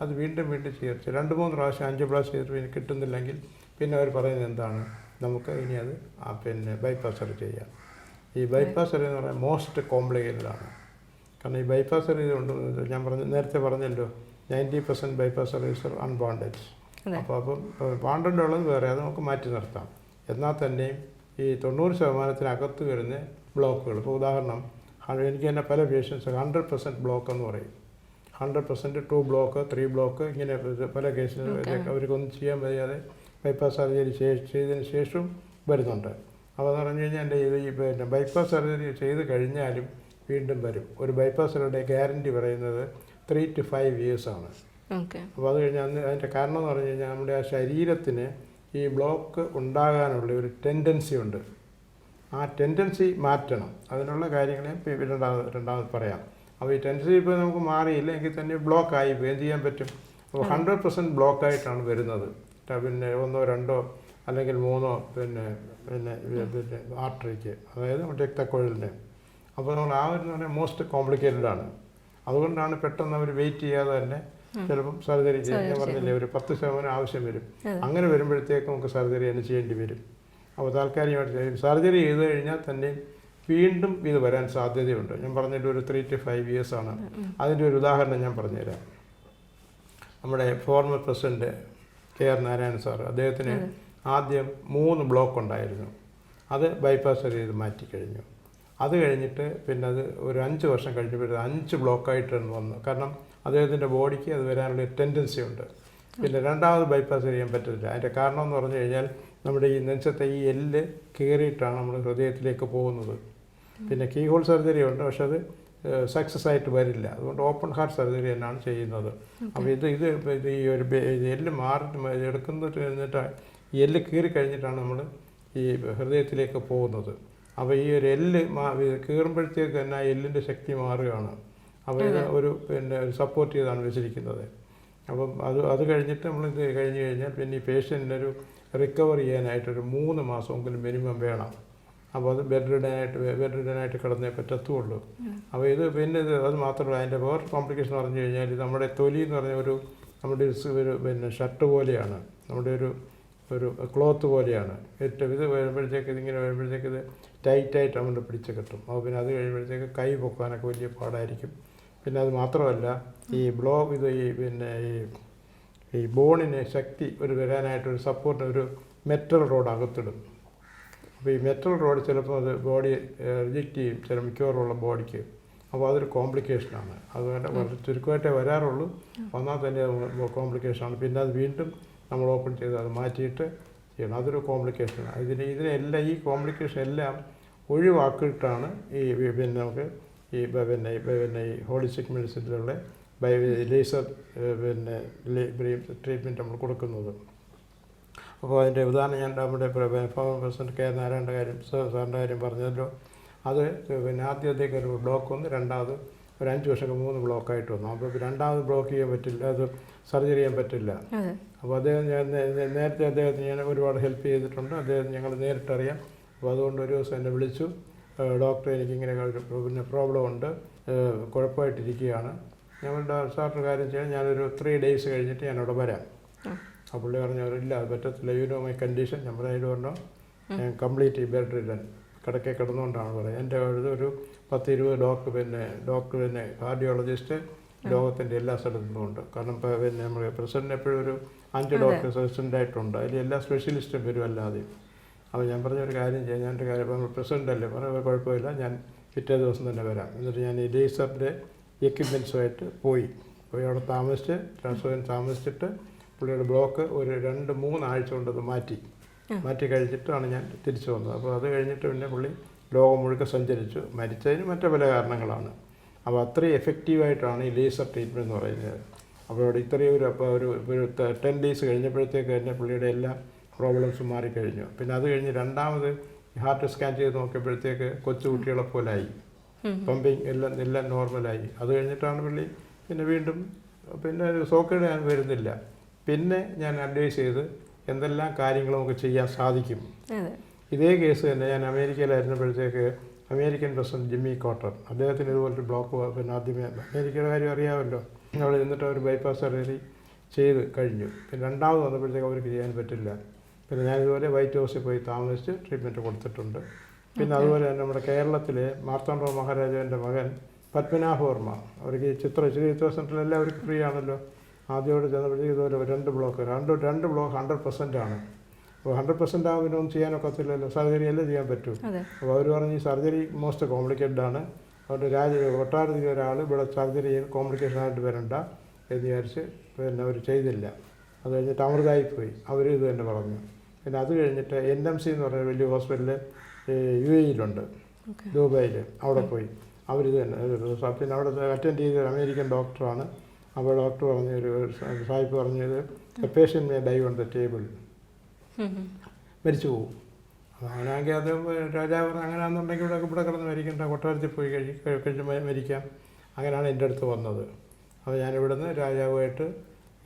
അത് വീണ്ടും ചേർത്ത് 2-3 പ്രാവശ്യം ആൻജിയോപ്ലാസ്റ്റി ചെയ്തിട്ട് പിന്നെ കിട്ടുന്നില്ലെങ്കിൽ പിന്നെ അവർ പറയുന്നത് എന്താണ്, നമുക്ക് ഇനി അത് പിന്നെ ബൈപ്പാസ് സർജറി ചെയ്യാം. ഈ ബൈപ്പാസ് സർജറി എന്ന് പറഞ്ഞാൽ മോസ്റ്റ് കോംപ്ലിക്കേറ്റഡാണ്. കാരണം ഈ ബൈപ്പാസ് സർജറി കൊണ്ട് ഞാൻ നേരത്തെ പറഞ്ഞല്ലോ 90% ബൈപ്പാസ് സർജറീസ് അൺബോണ്ടഡ്. അപ്പം ബോണ്ടഡ് ഉള്ളത് വേറെ, അത് നമുക്ക് മാറ്റി നിർത്താം. എന്നാൽ തന്നെയും ഈ 90% വരുന്ന ബ്ലോക്കുകൾ, ഇപ്പോൾ ഉദാഹരണം എനിക്ക് തന്നെ പല പേഷ്യൻസ് 100% ബ്ലോക്ക് എന്ന് പറയും. 100% 2 ബ്ലോക്ക് 3 ബ്ലോക്ക് ഇങ്ങനെ പല കേസിൽ അവർക്കൊന്നും ചെയ്യാൻ വയ്യാതെ ബൈപ്പാസ് സർജറി ചെയ്തതിന് ശേഷം വരുന്നുണ്ട്. അപ്പോൾ എന്ന് പറഞ്ഞു കഴിഞ്ഞാൽ എൻ്റെ ഈ പിന്നെ ബൈപ്പാസ് സർജറി ചെയ്ത് കഴിഞ്ഞാലും വീണ്ടും വരും. ഒരു ബൈപ്പാസ് സർജറിയുടെ ഗ്യാരണ്ടി പറയുന്നത് 3 to 5 years ആണ്. അപ്പോൾ അത് കഴിഞ്ഞാൽ അതിൻ്റെ കാരണം എന്ന് പറഞ്ഞു കഴിഞ്ഞാൽ നമ്മുടെ ആ ശരീരത്തിന് ഈ ബ്ലോക്ക് ഉണ്ടാകാനുള്ള ഒരു ടെൻഡൻസി ഉണ്ട്. ആ ടെൻഡൻസി മാറ്റണം. അതിനുള്ള കാര്യങ്ങളെ രണ്ടാമത് പറയാം. അപ്പോൾ ഈ ടെൻഡൻസി ഇപ്പോൾ നമുക്ക് മാറിയില്ല എങ്കിൽ തന്നെ ബ്ലോക്കായി എന്ത് ചെയ്യാൻ പറ്റും? അപ്പോൾ 100% ബ്ലോക്കായിട്ടാണ് വരുന്നത്. പിന്നെ 1, 2 അല്ലെങ്കിൽ 3 പിന്നെ പിന്നെ പിന്നെ ആർട്ടറിക്ക്, അതായത് രക്തക്കുഴലിന്. അപ്പോൾ നമ്മൾ ആ ഒരു പറഞ്ഞാൽ മോസ്റ്റ് കോംപ്ലിക്കേറ്റഡ് ആണ്. അതുകൊണ്ടാണ് പെട്ടെന്ന് അവർ വെയിറ്റ് ചെയ്യാതെ തന്നെ ചിലപ്പം സർജറി ചെയ്യാൻ പറഞ്ഞില്ലേ, ഒരു 10% ആവശ്യം വരും. അങ്ങനെ വരുമ്പോഴത്തേക്കും നമുക്ക് സർജറി തന്നെ ചെയ്യേണ്ടി വരും. അപ്പോൾ താൽക്കാലികമായിട്ട് സർജറി ചെയ്ത് കഴിഞ്ഞാൽ തന്നെ വീണ്ടും ഇത് വരാൻ സാധ്യതയുണ്ട്. ഞാൻ പറഞ്ഞിട്ട് ഒരു 3 to 5 years ആണ്. അതിൻ്റെ ഒരു ഉദാഹരണം ഞാൻ പറഞ്ഞുതരാം. നമ്മുടെ former president KR Narayanan sir, അദ്ദേഹത്തിന് ആദ്യം 3 ബ്ലോക്ക് ഉണ്ടായിരുന്നു. അത് ബൈപ്പാസ് ചെയ്ത് മാറ്റിക്കഴിഞ്ഞു. അത് കഴിഞ്ഞിട്ട് പിന്നെ അത് ഒരു 5 വർഷം കഴിഞ്ഞപ്പോൾ 5 ബ്ലോക്കായിട്ടാണ് വന്നു. കാരണം അദ്ദേഹത്തിൻ്റെ ബോഡിക്ക് അത് വരാനുള്ള ടെൻഡൻസി ഉണ്ട്. പിന്നെ രണ്ടാമത് ബൈപ്പാസ് ചെയ്യാൻ പറ്റില്ല. അതിൻ്റെ കാരണം എന്ന് പറഞ്ഞു കഴിഞ്ഞാൽ നമ്മുടെ ഈ നെഞ്ചത്തെ ഈ എല്ല് കയറിയിട്ടാണ് നമ്മൾ ഹൃദയത്തിലേക്ക് പോകുന്നത്. പിന്നെ കീ ഹോൾ സർജറി ഉണ്ട്, പക്ഷെ അത് സക്സസ് ആയിട്ട് വരില്ല. അതുകൊണ്ട് ഓപ്പൺ ഹാർട്ട് സർജറി തന്നെയാണ് ചെയ്യുന്നത്. അപ്പോൾ ഇത് ഈ ഒരു എല്ല് എടുക്കുന്നത് എന്നിട്ട് ഈ എല്ല് കീറി കഴിഞ്ഞിട്ടാണ് നമ്മൾ ഈ ഹൃദയത്തിലേക്ക് പോകുന്നത്. അപ്പോൾ ഈ ഒരു എല്ല് കീറുമ്പോഴത്തേക്ക് തന്നെ ആ എല്ലിൻ്റെ ശക്തി മാറുകയാണ്. അപ്പോൾ ഇത് ഒരു പിന്നെ സപ്പോർട്ട് ചെയ്താണ് വെച്ചിരിക്കുന്നത്. അപ്പം അത് കഴിഞ്ഞിട്ട് നമ്മളിത് കഴിഞ്ഞ് കഴിഞ്ഞാൽ പിന്നെ ഈ പേഷ്യൻറ്റിനൊരു റിക്കവർ ചെയ്യാനായിട്ടൊരു 3 മാസമെങ്കിലും മിനിമം വേണം. അപ്പോൾ അത് ബെഡ് റിഡനായിട്ട് കിടന്നേ പറ്റത്തുള്ളൂ. അപ്പോൾ ഇത് പിന്നെ അത് മാത്രമല്ല, അതിൻ്റെ വേറെ കോംപ്ലിക്കേഷൻ പറഞ്ഞു കഴിഞ്ഞാൽ നമ്മുടെ തൊലി എന്ന് പറഞ്ഞ നമ്മുടെ ഒരു പിന്നെ ഷർട്ട് പോലെയാണ്, നമ്മുടെ ഒരു ക്ലോത്ത് പോലെയാണ്. ഏറ്റവും ഇത് വരുമ്പോഴത്തേക്ക് ഇതിങ്ങനെ വരുമ്പോഴത്തേക്ക് ഇത് ടൈറ്റായിട്ട് നമ്മൾ പിടിച്ച് കിട്ടും. അപ്പോൾ പിന്നെ അത് കഴിയുമ്പോഴത്തേക്ക് കൈ പൊക്കാനൊക്കെ വലിയ പാടായിരിക്കും. പിന്നെ അത് മാത്രമല്ല ഈ പിന്നെ ഈ ബോണിന് ശക്തി വരാനായിട്ടൊരു സപ്പോർട്ട് ഒരു മെറ്റൽ റോഡ് അകത്തിടും. അപ്പോൾ ഈ മെറ്റൽ റോഡ് ചിലപ്പോൾ അത് ബോഡി റിജക്റ്റ് ചെയ്യും ചില മിക്കവാറുള്ള ബോഡിക്ക്. അപ്പോൾ അതൊരു കോംപ്ലിക്കേഷനാണ്. അതുകൊണ്ട് വളരെ ചുരുക്കമായിട്ടേ വരാറുള്ളൂ. വന്നാൽ തന്നെ കോംപ്ലിക്കേഷനാണ്. പിന്നെ അത് വീണ്ടും നമ്മൾ ഓപ്പൺ ചെയ്ത് അത് മാറ്റിയിട്ട് ചെയ്യണം. അതൊരു കോംപ്ലിക്കേഷനാണ്. ഇതിനെല്ലാം ഈ കോംപ്ലിക്കേഷൻ എല്ലാം ഒഴിവാക്കിയിട്ടാണ് ഈ പിന്നെ നമുക്ക് ഈ ഹോളിസ്റ്റിക് മെഡിസിനിലുള്ള ലേസർ പിന്നെ ട്രീറ്റ്മെൻറ്റ് നമ്മൾ കൊടുക്കുന്നത്. അപ്പോൾ അതിൻ്റെ ഉദാഹരണം ഞാൻ നമ്മുടെ ഫോർമർ പ്രസിഡന്റ് KR നാരായണൻ്റെ കാര്യം സാറിൻ്റെ കാര്യം പറഞ്ഞല്ലോ. അത് പിന്നെ ആദ്യത്തേക്ക് ഒരു ബ്ലോക്ക് വന്നു, രണ്ടാമത് ഒരു 5 വർഷം 3 ബ്ലോക്കായിട്ട് വന്നു. അപ്പോൾ രണ്ടാമത് ബ്ലോക്ക് ചെയ്യാൻ പറ്റില്ല, അത് സർജറി ചെയ്യാൻ പറ്റില്ല. അപ്പോൾ അദ്ദേഹം നേരത്തെ അദ്ദേഹത്തിന് ഞാൻ ഒരുപാട് ഹെൽപ്പ് ചെയ്തിട്ടുണ്ട്. അദ്ദേഹം ഞങ്ങൾ നേരിട്ടറിയാം. അപ്പോൾ അതുകൊണ്ട് ഒരു ദിവസം എന്നെ വിളിച്ചു, ഡോക്ടർ എനിക്കിങ്ങനെ പിന്നെ പ്രോബ്ലം ഉണ്ട്, കുഴപ്പമായിട്ടിരിക്കുകയാണ്. ഞങ്ങളുടെ സാറിൻ്റെ കാര്യം ചെയ്യാൻ ഞാനൊരു 3 days കഴിഞ്ഞിട്ട് ഞാനവിടെ വരാം. ആ പുള്ളി പറഞ്ഞു ഇല്ല അത് പറ്റത്തില്ല, യു നോ മൈ കണ്ടീഷൻ. നമ്മുടെ അതിൽ പറഞ്ഞു ഞാൻ കംപ്ലീറ്റ് ബെഡ് റിഡൻ കിടക്കെ കിടന്നുകൊണ്ടാണ് പറയുന്നത്. എൻ്റെ ഒരു 10-20 ഡോക്ടർ പിന്നെ കാർഡിയോളജിസ്റ്റ് ലോകത്തിൻ്റെ എല്ലാ സ്ഥലത്തും ഉണ്ട്. കാരണം ഇപ്പോൾ പിന്നെ നമ്മൾ പ്രസിഡന്റ് എപ്പോഴും ഒരു 5 ഡോക്ടേഴ്സ് അസിസ്റ്റൻ്റായിട്ടുണ്ട്. അതിൽ എല്ലാ സ്പെഷ്യലിസ്റ്റും വരും അല്ലാതെ. അപ്പോൾ ഞാൻ പറഞ്ഞൊരു കാര്യം ചെയ്യാം, ഞാനൊരു കാര്യം നമ്മൾ പ്രസിഡൻ്റ് അല്ലേ പറഞ്ഞാൽ കുഴപ്പമില്ല, ഞാൻ പിറ്റേ ദിവസം തന്നെ വരാം. എന്നിട്ട് ഞാൻ ഈ ലേസറിൻ്റെ എക്യുപ്മെൻറ്റ്സുമായിട്ട് പോയി അവിടെ താമസിച്ചിട്ട് പുള്ളിയുടെ ബ്ലോക്ക് ഒരു 2-3 ആഴ്ച കൊണ്ടത് മാറ്റി കഴിച്ചിട്ടാണ് ഞാൻ തിരിച്ചു വന്നത്. അപ്പോൾ അത് കഴിഞ്ഞിട്ട് പിന്നെ പുള്ളി ലോകം മുഴുക്കെ സഞ്ചരിച്ചു. മരിച്ചതിന് മറ്റു പല കാരണങ്ങളാണ്. അപ്പോൾ അത്രയും എഫക്റ്റീവായിട്ടാണ് ഈ ലേസർ ട്രീറ്റ്മെൻറ്റ് എന്ന് പറയുന്നത്. അപ്പോൾ അവിടെ ഇത്രയും ഒരു 10 days കഴിഞ്ഞപ്പോഴത്തേക്ക് തന്നെ പുള്ളിയുടെ എല്ലാ പ്രോബ്ലംസും മാറിക്കഴിഞ്ഞു. പിന്നെ അത് കഴിഞ്ഞ് രണ്ടാമത് ഹാർട്ട് സ്കാൻ ചെയ്ത് നോക്കിയപ്പോഴത്തേക്ക് കൊച്ചു കുട്ടികളെ പോലായി, പമ്പിങ് എല്ലാം നോർമലായി. അത് കഴിഞ്ഞിട്ടാണ് പുള്ളി പിന്നെ വീണ്ടും പിന്നെ സോക്കേട് ഞാൻ വരുന്നില്ല. പിന്നെ ഞാൻ അഡ്വൈസ് ചെയ്ത് എന്തെല്ലാം കാര്യങ്ങൾ നമുക്ക് ചെയ്യാൻ സാധിക്കും. ഇതേ കേസ് തന്നെ ഞാൻ അമേരിക്കയിലായിരുന്നപ്പോഴത്തേക്ക് അമേരിക്കൻ പ്രസിഡന്റ് ജിമ്മി കോട്ടർ, അദ്ദേഹത്തിന് ഇതുപോലൊരു ബ്ലോക്ക്, പിന്നെ ആദ്യമേ അമേരിക്കയുടെ കാര്യം അറിയാമല്ലോ, അവിടെ നിന്നിട്ട് അവർ ബൈപ്പാസ് സർജറി ചെയ്ത് കഴിഞ്ഞു. പിന്നെ രണ്ടാമത് വന്നപ്പോഴത്തേക്ക് അവർക്ക് ചെയ്യാൻ പറ്റില്ല. പിന്നെ ഞാനിതുപോലെ വൈറ്റ് ഹൗസിൽ പോയി താമസിച്ച് ട്രീറ്റ്മെൻറ്റ് കൊടുത്തിട്ടുണ്ട്. പിന്നെ അതുപോലെ തന്നെ നമ്മുടെ കേരളത്തിലെ മാർത്താണ്ഡ മഹാരാജാവിൻ്റെ മകൻ പത്മനാഭ വർമ്മ, അവർക്ക് ഈ ചിത്ര സെൻറ്ററിലെല്ലാം അവർക്ക് ഫ്രീ ആണല്ലോ. ആദ്യമായിട്ട് ചെന്നപ്പോഴത്തേക്ക് ഇതുപോലെ രണ്ട് ബ്ലോക്ക് 100% ആണ്. അപ്പോൾ 100% ആകുമ്പോൾ പിന്നെ ഒന്നും ചെയ്യാനൊക്കത്തില്ലല്ലോ, സർജറി അല്ലേ ചെയ്യാൻ പറ്റൂ. അപ്പോൾ അവർ പറഞ്ഞ് ഈ സർജറി മോസ്റ്റ് കോംപ്ലിക്കേറ്റഡ് ആണ്, അതുകൊണ്ട് കൊട്ടാരത്തിൽ ഒരാൾ ഇവിടെ സർജറി കോംപ്ലിക്കേഷനായിട്ട് വരണ്ട എന്ന് വിചാരിച്ച് പിന്നെ അവർ ചെയ്തില്ല. അത് കഴിഞ്ഞിട്ട് അമൃതായിപ്പോയി, അവർ ഇത് തന്നെ പറഞ്ഞു. പിന്നെ അത് കഴിഞ്ഞിട്ട് NMC എന്ന് പറഞ്ഞ വലിയ ഹോസ്പിറ്റൽ UAE-യിലുണ്ട്, ദുബായിൽ, അവിടെ പോയി അവരിത് തന്നെ. പിന്നെ അവിടെ അറ്റൻഡ് ചെയ്ത അമേരിക്കൻ ഡോക്ടറാണ്. അപ്പോൾ ഡോക്ടർ പറഞ്ഞൊരു സാഹിബ് പറഞ്ഞത് patient may die on the table, മരിച്ചു പോകും. അങ്ങനെയാണെങ്കിൽ അത് രാജാവ് പറഞ്ഞു അങ്ങനെയാണെന്നുണ്ടെങ്കിൽ ഇവിടെ കിടന്ന് മരിക്കേണ്ട, കൊട്ടാരത്തിൽ പോയി കഴിച്ച് മരിക്കാം. അങ്ങനെയാണ് എൻ്റെ അടുത്ത് വന്നത്. അപ്പോൾ ഞാനിവിടുന്ന് രാജാവുമായിട്ട്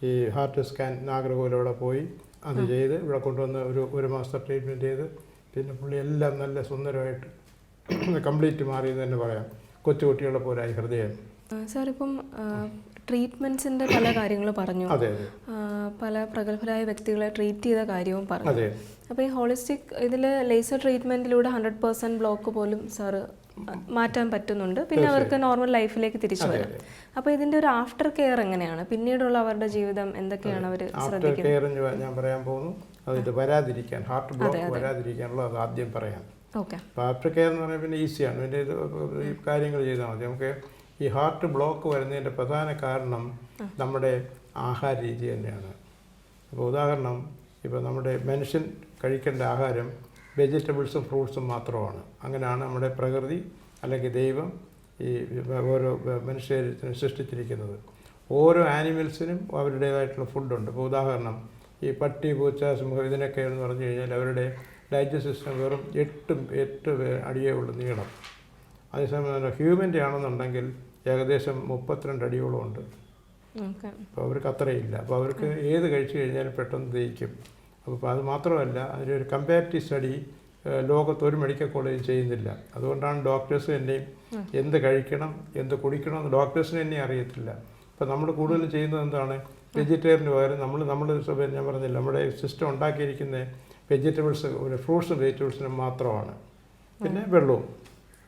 ഈ ഹാർട്ട് സ്കാൻ നാഗർകോവിലൂടെ പോയി അത് ചെയ്ത് ഇവിടെ കൊണ്ടുവന്ന് ഒരു മാസത്തെ ട്രീറ്റ്മെൻറ്റ് ചെയ്ത് പിന്നെ പുള്ളി എല്ലാം നല്ല സുന്ദരമായിട്ട് കംപ്ലീറ്റ് മാറിയെന്ന് തന്നെ പറയാം. കൊച്ചുകുട്ടികളെ പോലായി ഹൃദയം. സാർ ഇപ്പം ട്രീറ്റ്മെൻറ്റ്സിൻ്റെ പല കാര്യങ്ങൾ പറഞ്ഞു, അതെ, പല പ്രഗത്ഭരായ വ്യക്തികളെ ട്രീറ്റ് ചെയ്ത കാര്യവും പറഞ്ഞു. അതെ. അപ്പോൾ ഈ ഹോളിസ്റ്റിക് ഇതിൽ ലേസർ ട്രീറ്റ്മെൻറ്റിലൂടെ 100% ബ്ലോക്ക് പോലും സാറ് മാറ്റാൻ പറ്റുന്നുണ്ട്. പിന്നെ അവർക്ക് നോർമൽ ലൈഫിലേക്ക് തിരിച്ചു വരാം. അപ്പോൾ ഇതിൻ്റെ ഒരു ആഫ്റ്റർ കെയർ എങ്ങനെയാണ്, പിന്നീടുള്ള അവരുടെ ജീവിതം എന്തൊക്കെയാണ് അവർ ശ്രദ്ധിക്കുന്നത്? ആഫ്റ്റർ കെയർ ഞാൻ പറയാൻ പോകുന്നു. അതിൻ്റെ വരാതിരിക്കാൻ, ഹാർട്ട് ബ്ലോക്ക് വരാതിരിക്കാനുള്ള അത് ആദ്യം പറയാം. ഓക്കെ. അപ്പോൾ ആഫ്റ്റർ കെയർ എന്ന് പറഞ്ഞാൽ പിന്നെ ഈസിയാണ്, ഇതിൻ്റെ ഈ കാര്യങ്ങൾ ചെയ്താൽ മതി. നമുക്ക് ഈ ഹാർട്ട് ബ്ലോക്ക് വരുന്നതിൻ്റെ പ്രധാന കാരണം നമ്മുടെ ആഹാര രീതി തന്നെയാണ്. അപ്പോൾ ഉദാഹരണം, ഇപ്പോൾ നമ്മുടെ മനുഷ്യൻ കഴിക്കേണ്ട ആഹാരം വെജിറ്റബിൾസും ഫ്രൂട്ട്സും മാത്രമാണ്. അങ്ങനെയാണ് നമ്മുടെ പ്രകൃതി അല്ലെങ്കിൽ ദൈവം ഈ ഓരോ മനുഷ്യനെ സൃഷ്ടിച്ചിരിക്കുന്നത്. ഓരോ ആനിമൽസിനും അവരുടേതായിട്ടുള്ള ഫുഡുണ്ട്. ഇപ്പോൾ ഉദാഹരണം, ഈ പട്ടി, പൂച്ച, സിംഹം ഇതിനൊക്കെ എന്ന് പറഞ്ഞു കഴിഞ്ഞാൽ അവരുടെ ഡൈജസ്റ്റ് സിസ്റ്റം വെറും 8 അടിയേ ഉള്ളൂ നീളം. അതേസമയം ഹ്യൂമൻ്റെ ആണെന്നുണ്ടെങ്കിൽ ഏകദേശം 32 അടിയോളം ഉണ്ട്. അപ്പോൾ അവർക്ക് അത്രയില്ല. അപ്പോൾ അവർക്ക് ഏത് കഴിച്ചു കഴിഞ്ഞാലും പെട്ടെന്ന് ദഹിക്കും. അപ്പോൾ അത് മാത്രമല്ല, അതിനൊരു കമ്പാരിറ്റീവ് സ്റ്റഡി ലോകത്ത് ഒരു മെഡിക്കൽ കോളേജും ചെയ്യുന്നില്ല. അതുകൊണ്ടാണ് ഡോക്ടേഴ്സ് തന്നെയും എന്ത് കഴിക്കണം എന്ത് കുടിക്കണം എന്ന് ഡോക്ടേഴ്സിന് തന്നെ അറിയത്തില്ല. അപ്പോൾ നമ്മൾ കൂടുതലും ചെയ്യുന്നത് എന്താണ്, വെജിറ്റേറിയന് പകരം നമ്മൾ ഞാൻ പറഞ്ഞില്ല, നമ്മുടെ സിസ്റ്റം ഉണ്ടാക്കിയിരിക്കുന്ന വെജിറ്റബിൾസ്, ഫ്രൂട്ട്സും വെജിറ്റബിൾസിനും മാത്രമാണ്. പിന്നെ വെള്ളവും.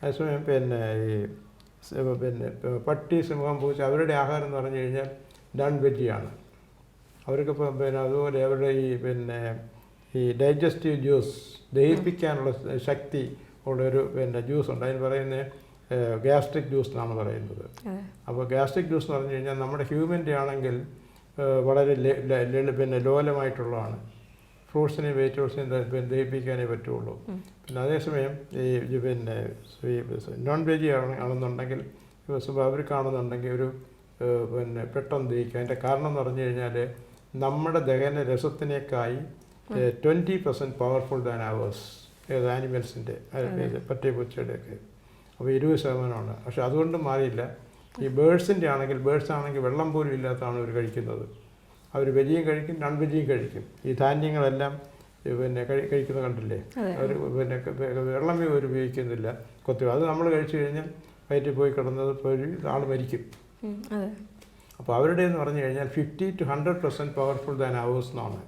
അതേസമയം പിന്നെ പട്ടി, സിംഹം, പൂച്ച അവരുടെ ആഹാരം എന്ന് പറഞ്ഞു കഴിഞ്ഞാൽ നോൺ വെജിയാണ്. അവർക്കിപ്പോൾ പിന്നെ അതുപോലെ അവരുടെ ഈ ഡൈജസ്റ്റീവ് ജ്യൂസ്, ദഹിപ്പിക്കാനുള്ള ശക്തി ഉള്ളൊരു ജ്യൂസ് ഉണ്ട്. അതിന് പറയുന്നത് ഗ്യാസ്ട്രിക് ജ്യൂസ് എന്നാണ് പറയുന്നത്. അപ്പോൾ ഗ്യാസ്ട്രിക് ജ്യൂസ് എന്ന് പറഞ്ഞു കഴിഞ്ഞാൽ നമ്മുടെ ഹ്യൂമൻ്റെ ആണെങ്കിൽ വളരെ ലോലമായിട്ടുള്ളതാണ്. ഫ്രൂട്ട്സിനെയും വെജിറ്റബിൾസിനെയും ദഹിപ്പിക്കാനേ പറ്റുള്ളൂ. പിന്നെ അതേസമയം ഈ നോൺ വെജ് ആണെന്നുണ്ടെങ്കിൽ അവർക്കാണെന്നുണ്ടെങ്കിൽ ഒരു പെട്ടെന്ന് ദഹിക്കുക. അതിൻ്റെ കാരണം എന്ന് പറഞ്ഞു കഴിഞ്ഞാൽ നമ്മുടെ ദഹന രസത്തിനേക്കായി 20% പവർഫുൾ ദാൻ അവേഴ്സ് ആനിമൽസിൻ്റെ, പട്ടി പൂച്ചയുടെയൊക്കെ. അപ്പോൾ 20%. പക്ഷെ അതുകൊണ്ടും മാറിയില്ല. ഈ ബേഡ്സിൻ്റെ ആണെങ്കിൽ വെള്ളം പോലും ഇല്ലാത്തതാണ് അവർ കഴിക്കുന്നത്. അവർ വെജിയും കഴിക്കും, നോൺ വെജിയും കഴിക്കും. ഈ ധാന്യങ്ങളെല്ലാം കഴിക്കുന്നത് കണ്ടില്ലേ, അവർ വെള്ളമേ അവർ ഉപയോഗിക്കുന്നില്ല. അത് നമ്മൾ കഴിച്ചു കഴിഞ്ഞാൽ വയറ്റിൽ പോയി കിടന്നത് പോയി ആൾ മരിക്കും. അപ്പോൾ അവരുടെ എന്ന് പറഞ്ഞു കഴിഞ്ഞാൽ 50 to 100% പവർഫുൾ ദാൻ അവേഴ്സ് എന്നാണ്.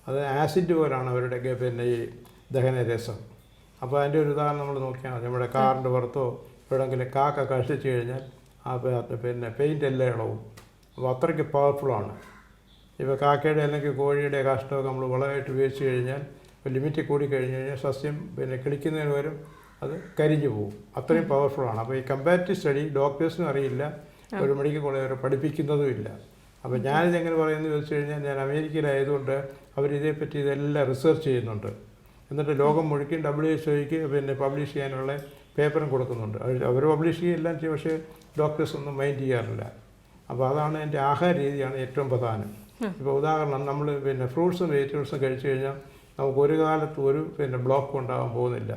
അത് ആസിഡ് പോലാണ് അവരുടെ ഈ ദഹനരസം. അപ്പോൾ അതിൻ്റെ ഒരു ഉദാഹരണം നമ്മൾ നോക്കിയാൽ മതി. നമ്മുടെ കാറിൻ്റെ പുറത്തോ എവിടെയെങ്കിലും കാക്ക കഴിച്ചു കഴിഞ്ഞാൽ പെയിൻ്റ് എല്ലാം ഇളവും. അപ്പോൾ അത്രയ്ക്ക് പവർഫുള്ളാണ്. ഇപ്പോൾ കാക്കയുടെ അല്ലെങ്കിൽ കോഴിയുടെ കാഷ്ടമൊക്കെ നമ്മൾ വളമായിട്ട് ഉപയോഗിച്ച് കഴിഞ്ഞാൽ ലിമിറ്റിൽ കൂടി കഴിഞ്ഞ് കഴിഞ്ഞാൽ സസ്യം കിളിക്കുന്നതിന് പകരം അത് കരിഞ്ഞു പോകും. അത്രയും പവർഫുള്ളാണ്. അപ്പോൾ ഈ കമ്പാരിറ്റീവ് സ്റ്റഡി ഡോക്ടേഴ്സിനും അറിയില്ല, ഒരു മെഡിക്കൽ കോളേജ് പഠിപ്പിക്കുന്നതും ഇല്ല. അപ്പോൾ ഞാനിതെങ്ങനെ പറയുന്നത് ചോദിച്ചു കഴിഞ്ഞാൽ, ഞാൻ അമേരിക്കയിലായതുകൊണ്ട് അവരിതേപ്പറ്റി ഇതെല്ലാം റിസർച്ച് ചെയ്യുന്നുണ്ട്. എന്നിട്ട് ലോകം മുഴുക്കി WHO-ക്ക് പബ്ലിഷ് ചെയ്യാനുള്ള പേപ്പറും കൊടുക്കുന്നുണ്ട്. അവർ പബ്ലിഷ് ചെയ്യുകയെല്ലാം ചെയ്യും, പക്ഷേ ഡോക്ടേഴ്സൊന്നും മൈൻഡ് ചെയ്യാറില്ല. അപ്പോൾ അതാണ് എൻ്റെ ആഹാര രീതിയാണ് ഏറ്റവും പ്രധാനം. ഇപ്പോൾ ഉദാഹരണം, നമ്മൾ ഫ്രൂട്ട്സും വെജിറ്റബിൾസും കഴിച്ചു കഴിഞ്ഞാൽ നമുക്ക് ഒരു കാലത്ത് ഒരു ബ്ലോക്ക് ഉണ്ടാകാൻ പോകുന്നില്ല.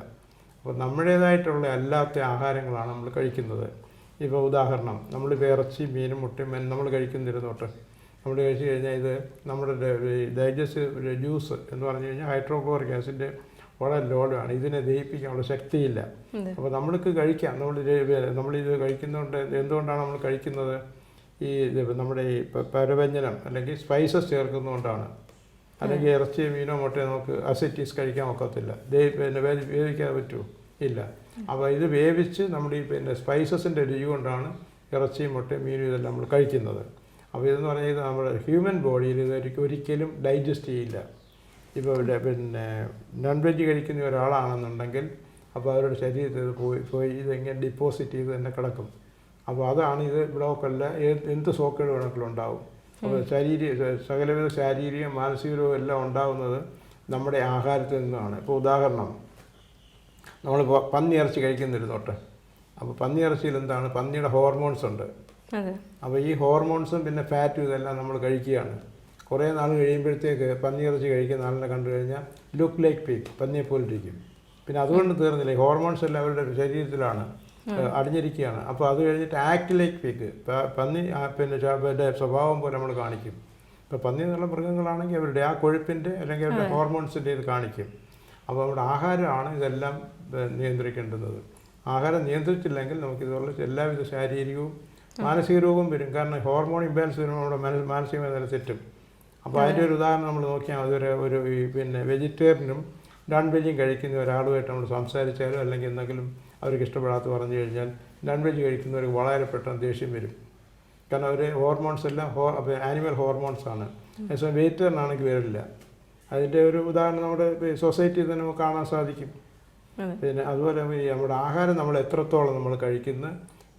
അപ്പോൾ നമ്മുടേതായിട്ടുള്ള അല്ലാത്ത ആഹാരങ്ങളാണ് നമ്മൾ കഴിക്കുന്നത്. ഇപ്പോൾ ഉദാഹരണം, നമ്മൾ ഇറച്ചി, മീനും, മുട്ടയും നമ്മൾ കഴിക്കുന്നിരുന്നോട്ട് നമ്മൾ കഴിച്ചു കഴിഞ്ഞാൽ ഇത് നമ്മുടെ ഡൈജസ്റ്റീവ് ജ്യൂസ് എന്ന് പറഞ്ഞു കഴിഞ്ഞാൽ ഹൈഡ്രോക്ലോറിക് ആസിഡ് വളരെ ലോഡാണ്, ഇതിനെ ദഹിപ്പിക്കാനുള്ള ശക്തിയില്ല. അപ്പോൾ നമ്മൾക്ക് കഴിക്കാം, നമ്മളിത് കഴിക്കുന്നതുകൊണ്ട് എന്തുകൊണ്ടാണ് നമ്മൾ കഴിക്കുന്നത്? ഈ നമ്മുടെ ഈ പരവ്യഞ്ജനം അല്ലെങ്കിൽ സ്പൈസസ് ചേർക്കുന്നതുകൊണ്ടാണ്. അല്ലെങ്കിൽ ഇറച്ചി, മീനോ, മുട്ടയോ നമുക്ക് അസിറ്റീസ് കഴിക്കാൻ ഒക്കത്തില്ല. വേവിക്കാൻ പറ്റുമോ? ഇല്ല. അപ്പോൾ ഇത് വേവിച്ച് നമ്മുടെ ഈ സ്പൈസസിൻ്റെ രുചി കൊണ്ടാണ് ഇറച്ചിയും, മുട്ടയും, മീനും ഇതെല്ലാം നമ്മൾ കഴിക്കുന്നത്. അപ്പോൾ ഇതെന്ന് പറഞ്ഞാൽ ഇത് നമ്മുടെ ഹ്യൂമൻ ബോഡിയിൽ ഇത് ഒരിക്കലും ഡൈജസ്റ്റ് ചെയ്യില്ല. ഇപ്പോൾ നോൺ വെജ് കഴിക്കുന്ന ഒരാളാണെന്നുണ്ടെങ്കിൽ അപ്പോൾ അവരുടെ ശരീരത്തിൽ ഇത് പോയി ഇതെങ്ങനെ ഡിപ്പോസിറ്റ് ചെയ്ത് തന്നെ കിടക്കും. അപ്പോൾ അതാണ് ഇത് ബ്ലോക്കല്ല, എന്ത് സോക്കേട് വേണമെങ്കിലും ഉണ്ടാവും. അപ്പോൾ സകലവിധ ശാരീരിക മാനസികവും എല്ലാം ഉണ്ടാകുന്നത് നമ്മുടെ ആഹാരത്തിൽ നിന്നാണ്. ഇപ്പോൾ ഉദാഹരണം, നമ്മൾ പന്നി ഇറച്ചി കഴിക്കുന്നിരുന്നോട്ടെ. അപ്പോൾ പന്നി ഇറച്ചിയിൽ എന്താണ്? പന്നിയുടെ ഹോർമോൺസ് ഉണ്ട്. അപ്പോൾ ഈ ഹോർമോൺസും പിന്നെ ഫാറ്റും ഇതെല്ലാം നമ്മൾ കഴിക്കുകയാണ്. കുറേ നാൾ കഴിയുമ്പോഴത്തേക്ക് പന്നി ഇറച്ചി കഴിക്കുന്ന ആളിനെ കണ്ടു കഴിഞ്ഞാൽ ലുക്ക് ലൈക്ക് പിഗ്, പന്നിയെപ്പോലിരിക്കും. പിന്നെ അതുകൊണ്ട് തീർന്നില്ല, ഈ ഹോർമോൺസ് എല്ലാം അവരുടെ ശരീരത്തിലാണ് അടിഞ്ഞിരിക്കുകയാണ്. അപ്പോൾ അത് കഴിഞ്ഞിട്ട് ആക്ട് ലൈക്ക് പിഗ്, പന്നി പിന്നെ സ്വഭാവം പോലെ നമ്മൾ കാണിക്കും. ഇപ്പോൾ പന്നി എന്നുള്ള മൃഗങ്ങളാണെങ്കിൽ അവരുടെ ആ കൊഴുപ്പിൻ്റെ അല്ലെങ്കിൽ അവരുടെ ഹോർമോൺസിൻ്റെ ഇത് കാണിക്കും. അപ്പോൾ നമ്മുടെ ആഹാരമാണ് ഇതെല്ലാം നിയന്ത്രിക്കേണ്ടുന്നത്. ആഹാരം നിയന്ത്രിച്ചില്ലെങ്കിൽ നമുക്കിതുള്ള എല്ലാവിധ ശാരീരികവും മാനസിക രോഗവും വരും. കാരണം ഹോർമോൺ ഇംബാലൻസ് വരുമ്പോൾ നമ്മുടെ മാനസികമായ നില തെറ്റും. അപ്പോൾ അതിൻ്റെ ഒരു ഉദാഹരണം നമ്മൾ നോക്കിയാൽ ഒരു പിന്നെ വെജിറ്റേറിയനും നോൺ വെജും കഴിക്കുന്ന ഒരാളുമായിട്ട് നമ്മൾ സംസാരിച്ചാലും അല്ലെങ്കിൽ എന്തെങ്കിലും അവർക്ക് ഇഷ്ടപ്പെടാത്ത പറഞ്ഞു കഴിഞ്ഞാൽ നോൺ വെജ് കഴിക്കുന്നവർക്ക് വളരെ പെട്ടെന്ന് ദേഷ്യം വരും. കാരണം അവർ ഹോർമോൺസ് എല്ലാം ആനിമൽ ഹോർമോൺസാണ്. അതേസമയം വെജിറ്റേറിയനാണെങ്കിൽ വരില്ല. അതിൻ്റെ ഒരു ഉദാഹരണം നമ്മുടെ സൊസൈറ്റിയിൽ തന്നെ നമുക്ക് കാണാൻ സാധിക്കും. പിന്നെ അതുപോലെ നമ്മുടെ ആഹാരം നമ്മൾ എത്രത്തോളം നമ്മൾ കഴിക്കുന്ന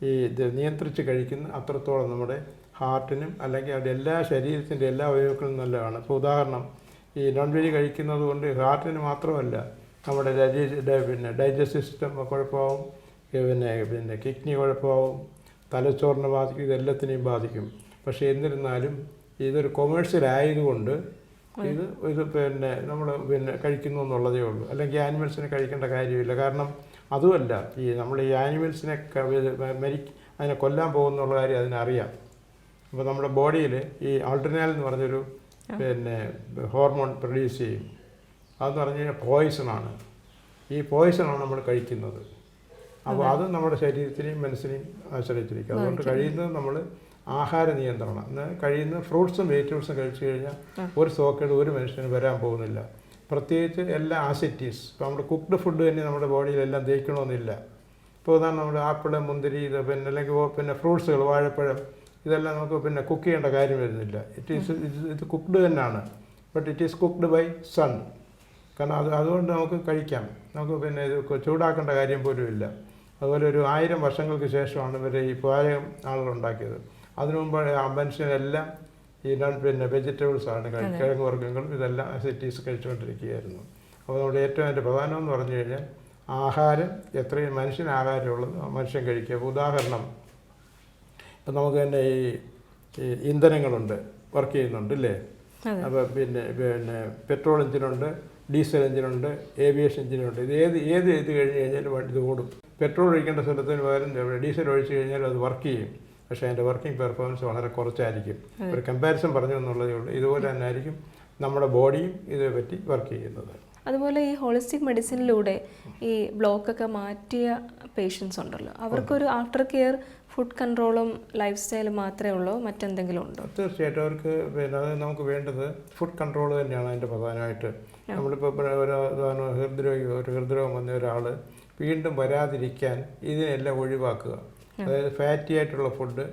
ഈ ഇത് നിയന്ത്രിച്ച് കഴിക്കുന്ന അത്രത്തോളം നമ്മുടെ ഹാർട്ടിനും അല്ലെങ്കിൽ അവിടെ എല്ലാ ശരീരത്തിൻ്റെ എല്ലാ അവയവങ്ങളും നല്ലതാണ്. ഇപ്പോൾ ഉദാഹരണം, ഈ നോൺ വെജ് കഴിക്കുന്നത് കൊണ്ട് ഹാർട്ടിന് മാത്രമല്ല നമ്മുടെ ഡൈജസ്റ്റീവ് സിസ്റ്റം കുഴപ്പമാവും, പിന്നെ കിഡ്നി കുഴപ്പമാവും, തലച്ചോറിനെ ബാധിക്കും, ഇതെല്ലാത്തിനെയും ബാധിക്കും. പക്ഷേ എന്നിരുന്നാലും ഇതൊരു കൊമേഴ്സ്യൽ ആയതുകൊണ്ട് ഇത് പിന്നെ നമ്മൾ കഴിക്കുന്നു എന്നുള്ളതേ ഉള്ളൂ. അല്ലെങ്കിൽ ആനിമൽസിനെ കഴിക്കേണ്ട കാര്യമില്ല. കാരണം അതുമല്ല, ഈ നമ്മൾ ഈ ആനിമൽസിനെ അതിനെ കൊല്ലാൻ പോകുന്നുള്ള കാര്യം അതിനറിയാം. അപ്പോൾ നമ്മുടെ ബോഡിയിൽ ഈ ആൾട്ടർനാൽ എന്ന് പറഞ്ഞൊരു പിന്നെ ഹോർമോൺ പ്രൊഡ്യൂസ് ചെയ്യും. അതെന്ന് പറഞ്ഞു കഴിഞ്ഞാൽ പോയിസണാണ്. ഈ പോയിസണാണ് നമ്മൾ കഴിക്കുന്നത്. അപ്പോൾ അത് നമ്മുടെ ശരീരത്തിനെയും മനസ്സിനെയും ആശ്രയിച്ചിരിക്കും. അതുകൊണ്ട് കഴിയുന്നത് നമ്മൾ ആഹാര നിയന്ത്രണം, എന്നാൽ കഴിയുന്ന ഫ്രൂട്ട്സും വെജിറ്റബിൾസും കഴിച്ചു കഴിഞ്ഞാൽ ഒരു സോക്കേട് ഒരു മനുഷ്യന് വരാൻ പോകുന്നില്ല. പ്രത്യേകിച്ച് എല്ലാ ആസിറ്റീസ്, ഇപ്പോൾ നമ്മുടെ കുക്ക്ഡ് ഫുഡ് തന്നെ നമ്മുടെ ബോഡിയിലെല്ലാം ദഹിക്കണമെന്നില്ല. ഇപ്പോൾ ഉദാഹരണം നമ്മുടെ ആപ്പിൾ, മുന്തിരി, ഇത് അല്ലെങ്കിൽ ഫ്രൂട്ട്സുകൾ, വാഴപ്പഴം, ഇതെല്ലാം നമുക്ക് കുക്ക് ചെയ്യേണ്ട കാര്യം വരുന്നില്ല. ഇത് കുക്ക്ഡ് തന്നെയാണ്. But it is cooked by sun. കാരണം അതുകൊണ്ട് നമുക്ക് കഴിക്കാം. നമുക്ക് ഇത് ചൂടാക്കേണ്ട കാര്യം പോലും ഇല്ല. അതുപോലെ ഒരു 1000 വർഷങ്ങൾക്ക് ശേഷമാണ് ഇവരെ ഈ പാചകം ആളുകളുണ്ടാക്കിയത്. അതിനു മുമ്പ് മനുഷ്യനെല്ലാം ഈ വെജിറ്റബിൾസാണ് കിഴങ്ങ് വർഗ്ഗങ്ങളും ഇതെല്ലാം അസിറ്റീസ് കഴിച്ചുകൊണ്ടിരിക്കുകയായിരുന്നു. അപ്പോൾ നമ്മുടെ ഏറ്റവും അതിൻ്റെ പ്രധാനം എന്ന് പറഞ്ഞു കഴിഞ്ഞാൽ ആഹാരം എത്രയും മനുഷ്യന് ആഹാരമുള്ളത് മനുഷ്യൻ കഴിക്കുക. അപ്പോൾ ഉദാഹരണം, ഇപ്പം നമുക്ക് തന്നെ ഈ ഇന്ധനങ്ങളുണ്ട്, വർക്ക് ചെയ്യുന്നുണ്ട് ഇല്ലേ? അപ്പോൾ പിന്നെ പെട്രോൾ എഞ്ചിനുണ്ട്, ഡീസൽ എഞ്ചിനുണ്ട്, ഏവിയേഷൻ എഞ്ചിനുണ്ട്. ഇത് ഇത് കഴിഞ്ഞ് കഴിഞ്ഞാൽ ഇത് ഓടും. പെട്രോൾ ഒഴിക്കേണ്ട സ്ഥലത്തിന് പകരം ഡീസൽ ഒഴിച്ച് കഴിഞ്ഞാൽ അത് വർക്ക് ചെയ്യും. പക്ഷേ അതിൻ്റെ വർക്കിംഗ് പെർഫോമൻസ് വളരെ കുറച്ചായിരിക്കും. ഒരു കമ്പാരിസൺ പറഞ്ഞു എന്നുള്ളതേ ഉള്ളൂ. ഇതുപോലെ തന്നെ ആയിരിക്കും നമ്മുടെ ബോഡിയും ഇതേപ്പറ്റി വർക്ക് ചെയ്യുന്നത്. അതുപോലെ ഈ ഹോളിസ്റ്റിക് മെഡിസിനിലൂടെ ഈ ബ്ലോക്കൊക്കെ മാറ്റിയ പേഷ്യൻസ് ഉണ്ടല്ലോ, അവർക്കൊരു ആഫ്റ്റർ കെയർ ഫുഡ് കൺട്രോളും ലൈഫ് സ്റ്റൈലും മാത്രമേ ഉള്ളൂ, മറ്റെന്തെങ്കിലും ഉണ്ടോ? തീർച്ചയായിട്ടും അവർക്ക് അത് നമുക്ക് വേണ്ടത് ഫുഡ് കൺട്രോൾ തന്നെയാണ് അതിൻ്റെ പ്രധാനമായിട്ട്. നമ്മളിപ്പോൾ ഒരു ഹൃദ്രോഗം വന്ന ഒരാൾ വീണ്ടും വരാതിരിക്കാൻ ഇതിനെല്ലാം ഒഴിവാക്കുക. അതായത് ഫാറ്റി ആയിട്ടുള്ള ഫുഡ്,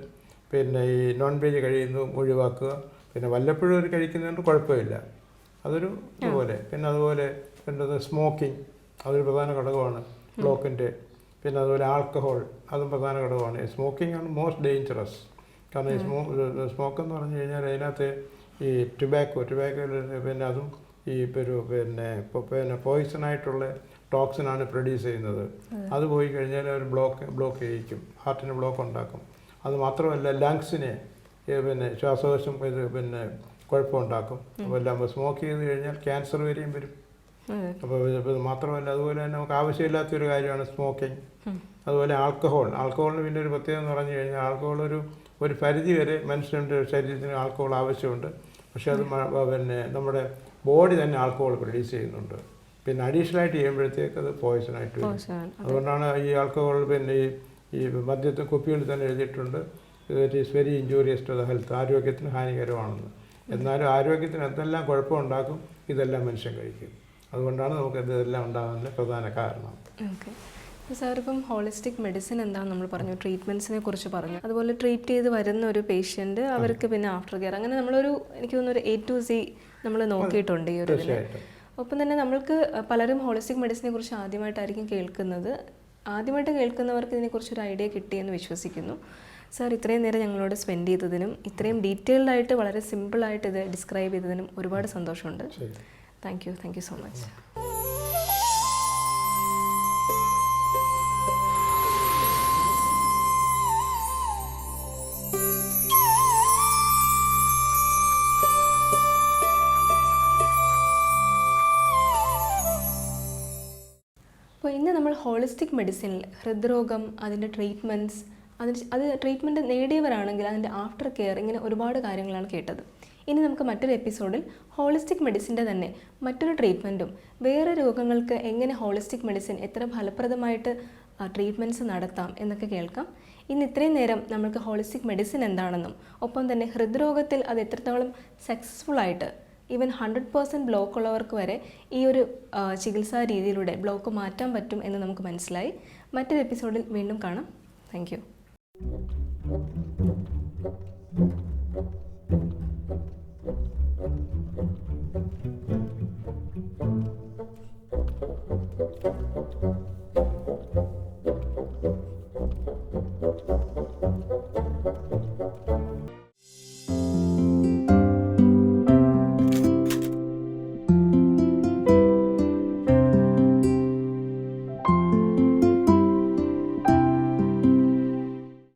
പിന്നെ ഈ നോൺ വെജ് കഴിയുന്നതും ഒഴിവാക്കുക. പിന്നെ വല്ലപ്പോഴും ഒരു കഴിക്കുന്നതുകൊണ്ട് കുഴപ്പമില്ല, അതൊരു ഇതുപോലെ. പിന്നെ അതുപോലെ വേണ്ടത് സ്മോക്കിംഗ്, അതൊരു പ്രധാന ഘടകമാണ് ബ്ലോക്കിൻ്റെ. പിന്നെ അതുപോലെ ആൽക്കഹോൾ, അതും പ്രധാന ഘടകമാണ്. സ്മോക്കിംഗ് ആണ് മോസ്റ്റ് ഡേഞ്ചറസ്. കാരണം ഈ സ്മോക്ക് എന്ന് പറഞ്ഞു കഴിഞ്ഞാൽ അതിനകത്ത് ഈ ടുബാക്കോയിൽ പിന്നെ അതും ഈ പിന്നെ പോയിസണായിട്ടുള്ള ടോക്സിനാണ് പ്രൊഡ്യൂസ് ചെയ്യുന്നത്. അത് പോയി കഴിഞ്ഞാൽ അവർ ബ്ലോക്ക് ചെയ്യിക്കും, ഹാർട്ടിന് ബ്ലോക്ക് ഉണ്ടാക്കും. അത് മാത്രമല്ല ലങ്സിനെ ശ്വാസകോശം കുഴപ്പമുണ്ടാക്കും. അപ്പോൾ എല്ലാം സ്മോക്ക് ചെയ്ത് കഴിഞ്ഞാൽ ക്യാൻസർ വരെയും വരും. അപ്പോൾ ഇത് മാത്രമല്ല, അതുപോലെ തന്നെ നമുക്ക് ആവശ്യമില്ലാത്തൊരു കാര്യമാണ് സ്മോക്കിംഗ്. അതുപോലെ ആൽക്കഹോളിന് പിന്നെ ഒരു പ്രത്യേകത എന്ന് പറഞ്ഞു കഴിഞ്ഞാൽ ആൽക്കഹോൾ ഒരു പരിധി വരെ മനുഷ്യൻ്റെ ശരീരത്തിന് ആൽക്കഹോൾ ആവശ്യമുണ്ട്. പക്ഷേ അത് നമ്മുടെ ബോഡി തന്നെ ആൽക്കഹോൾ പ്രൊഡ്യൂസ് ചെയ്യുന്നുണ്ട്. പിന്നെ അഡീഷണലായിട്ട് ചെയ്യുമ്പോഴത്തേക്ക് അത് പോയ്സണായിട്ട് വരും. അതുകൊണ്ടാണ് ഈ ആൽക്കഹോൾ പിന്നെ ഈ മദ്യത്തെ കുപ്പികളിൽ തന്നെ എഴുതിയിട്ടുണ്ട് it is very injurious to the health, ആരോഗ്യത്തിന് ഹാനികരമാണെന്ന്. എന്നാലും ആരോഗ്യത്തിന് എന്തെല്ലാം കുഴപ്പമുണ്ടാക്കും ഇതെല്ലാം മനുഷ്യൻ കഴിക്കും. അതുകൊണ്ടാണ് നമുക്ക് ഇതെല്ലാം ഉണ്ടാകാനുള്ള പ്രധാന കാരണം. ഓക്കെ. സാർ ഇപ്പം ഹോളിസ്റ്റിക് മെഡിസിൻ എന്താണെന്ന് നമ്മൾ പറഞ്ഞു, ട്രീറ്റ്മെൻറ്റ്സിനെ കുറിച്ച് പറഞ്ഞു, അതുപോലെ ട്രീറ്റ് ചെയ്ത് വരുന്ന ഒരു പേഷ്യൻറ്റ് അവർക്ക് പിന്നെ ആഫ്റ്റർ കെയർ, അങ്ങനെ നമ്മളൊരു എനിക്ക് തോന്നുന്നു ഒരു A to Z നമ്മൾ നോക്കിയിട്ടുണ്ട് ഈ ഒരു ഇതിന്. ഒപ്പം തന്നെ നമ്മൾക്ക് പലരും ഹോളിസ്റ്റിക് മെഡിസിനെ കുറിച്ച് ആദ്യമായിട്ടായിരിക്കും കേൾക്കുന്നത്. ആദ്യമായിട്ട് കേൾക്കുന്നവർക്ക് ഇതിനെക്കുറിച്ചൊരു ഐഡിയ കിട്ടിയെന്ന് വിശ്വസിക്കുന്നു. സാർ ഇത്രയും നേരം ഞങ്ങളോട് സ്പെൻഡ് ചെയ്തതിനും ഇത്രയും ഡീറ്റെയിൽഡ് ആയിട്ട് വളരെ സിമ്പിളായിട്ട് ഇത് ഡിസ്ക്രൈബ് ചെയ്തതിനും ഒരുപാട് സന്തോഷമുണ്ട്. Thank you so much. അപ്പോൾ ഇന്ന് നമ്മൾ ഹോളിസ്റ്റിക് മെഡിസിനിൽ ഹൃദ്രോഗം, അതിൻ്റെ ട്രീറ്റ്മെൻറ്റ്സ്, അത് ട്രീറ്റ്മെൻറ്റ് നേടിയവരാണെങ്കിൽ അതിൻ്റെ ആഫ്റ്റർ കെയർ, ഇങ്ങനെ ഒരുപാട് കാര്യങ്ങളാണ് കേട്ടത്. ഇനി നമുക്ക് മറ്റൊരു എപ്പിസോഡിൽ ഹോളിസ്റ്റിക് മെഡിസിൻ്റെ തന്നെ മറ്റൊരു ട്രീറ്റ്മെൻറ്റും വേറെ രോഗങ്ങൾക്ക് എങ്ങനെ ഹോളിസ്റ്റിക് മെഡിസിൻ എത്ര ഫലപ്രദമായിട്ട് ട്രീറ്റ്മെൻറ്റ്സ് നടത്താം എന്നൊക്കെ കേൾക്കാം. ഇന്ന് ഇത്രയും നേരം നമ്മൾക്ക് ഹോളിസ്റ്റിക് മെഡിസിൻ എന്താണെന്നും ഒപ്പം തന്നെ ഹൃദ്രോഗത്തിൽ അത് എത്രത്തോളം സക്സസ്ഫുള്ളായിട്ട് ഈവൻ 100% ബ്ലോക്ക് ഉള്ളവർക്ക് വരെ ഈ ഒരു ചികിത്സാ രീതിയിലൂടെ ബ്ലോക്ക് മാറ്റാൻ പറ്റും എന്ന് നമുക്ക് മനസ്സിലായി. മറ്റൊരു എപ്പിസോഡിൽ വീണ്ടും കാണാം. Thank you.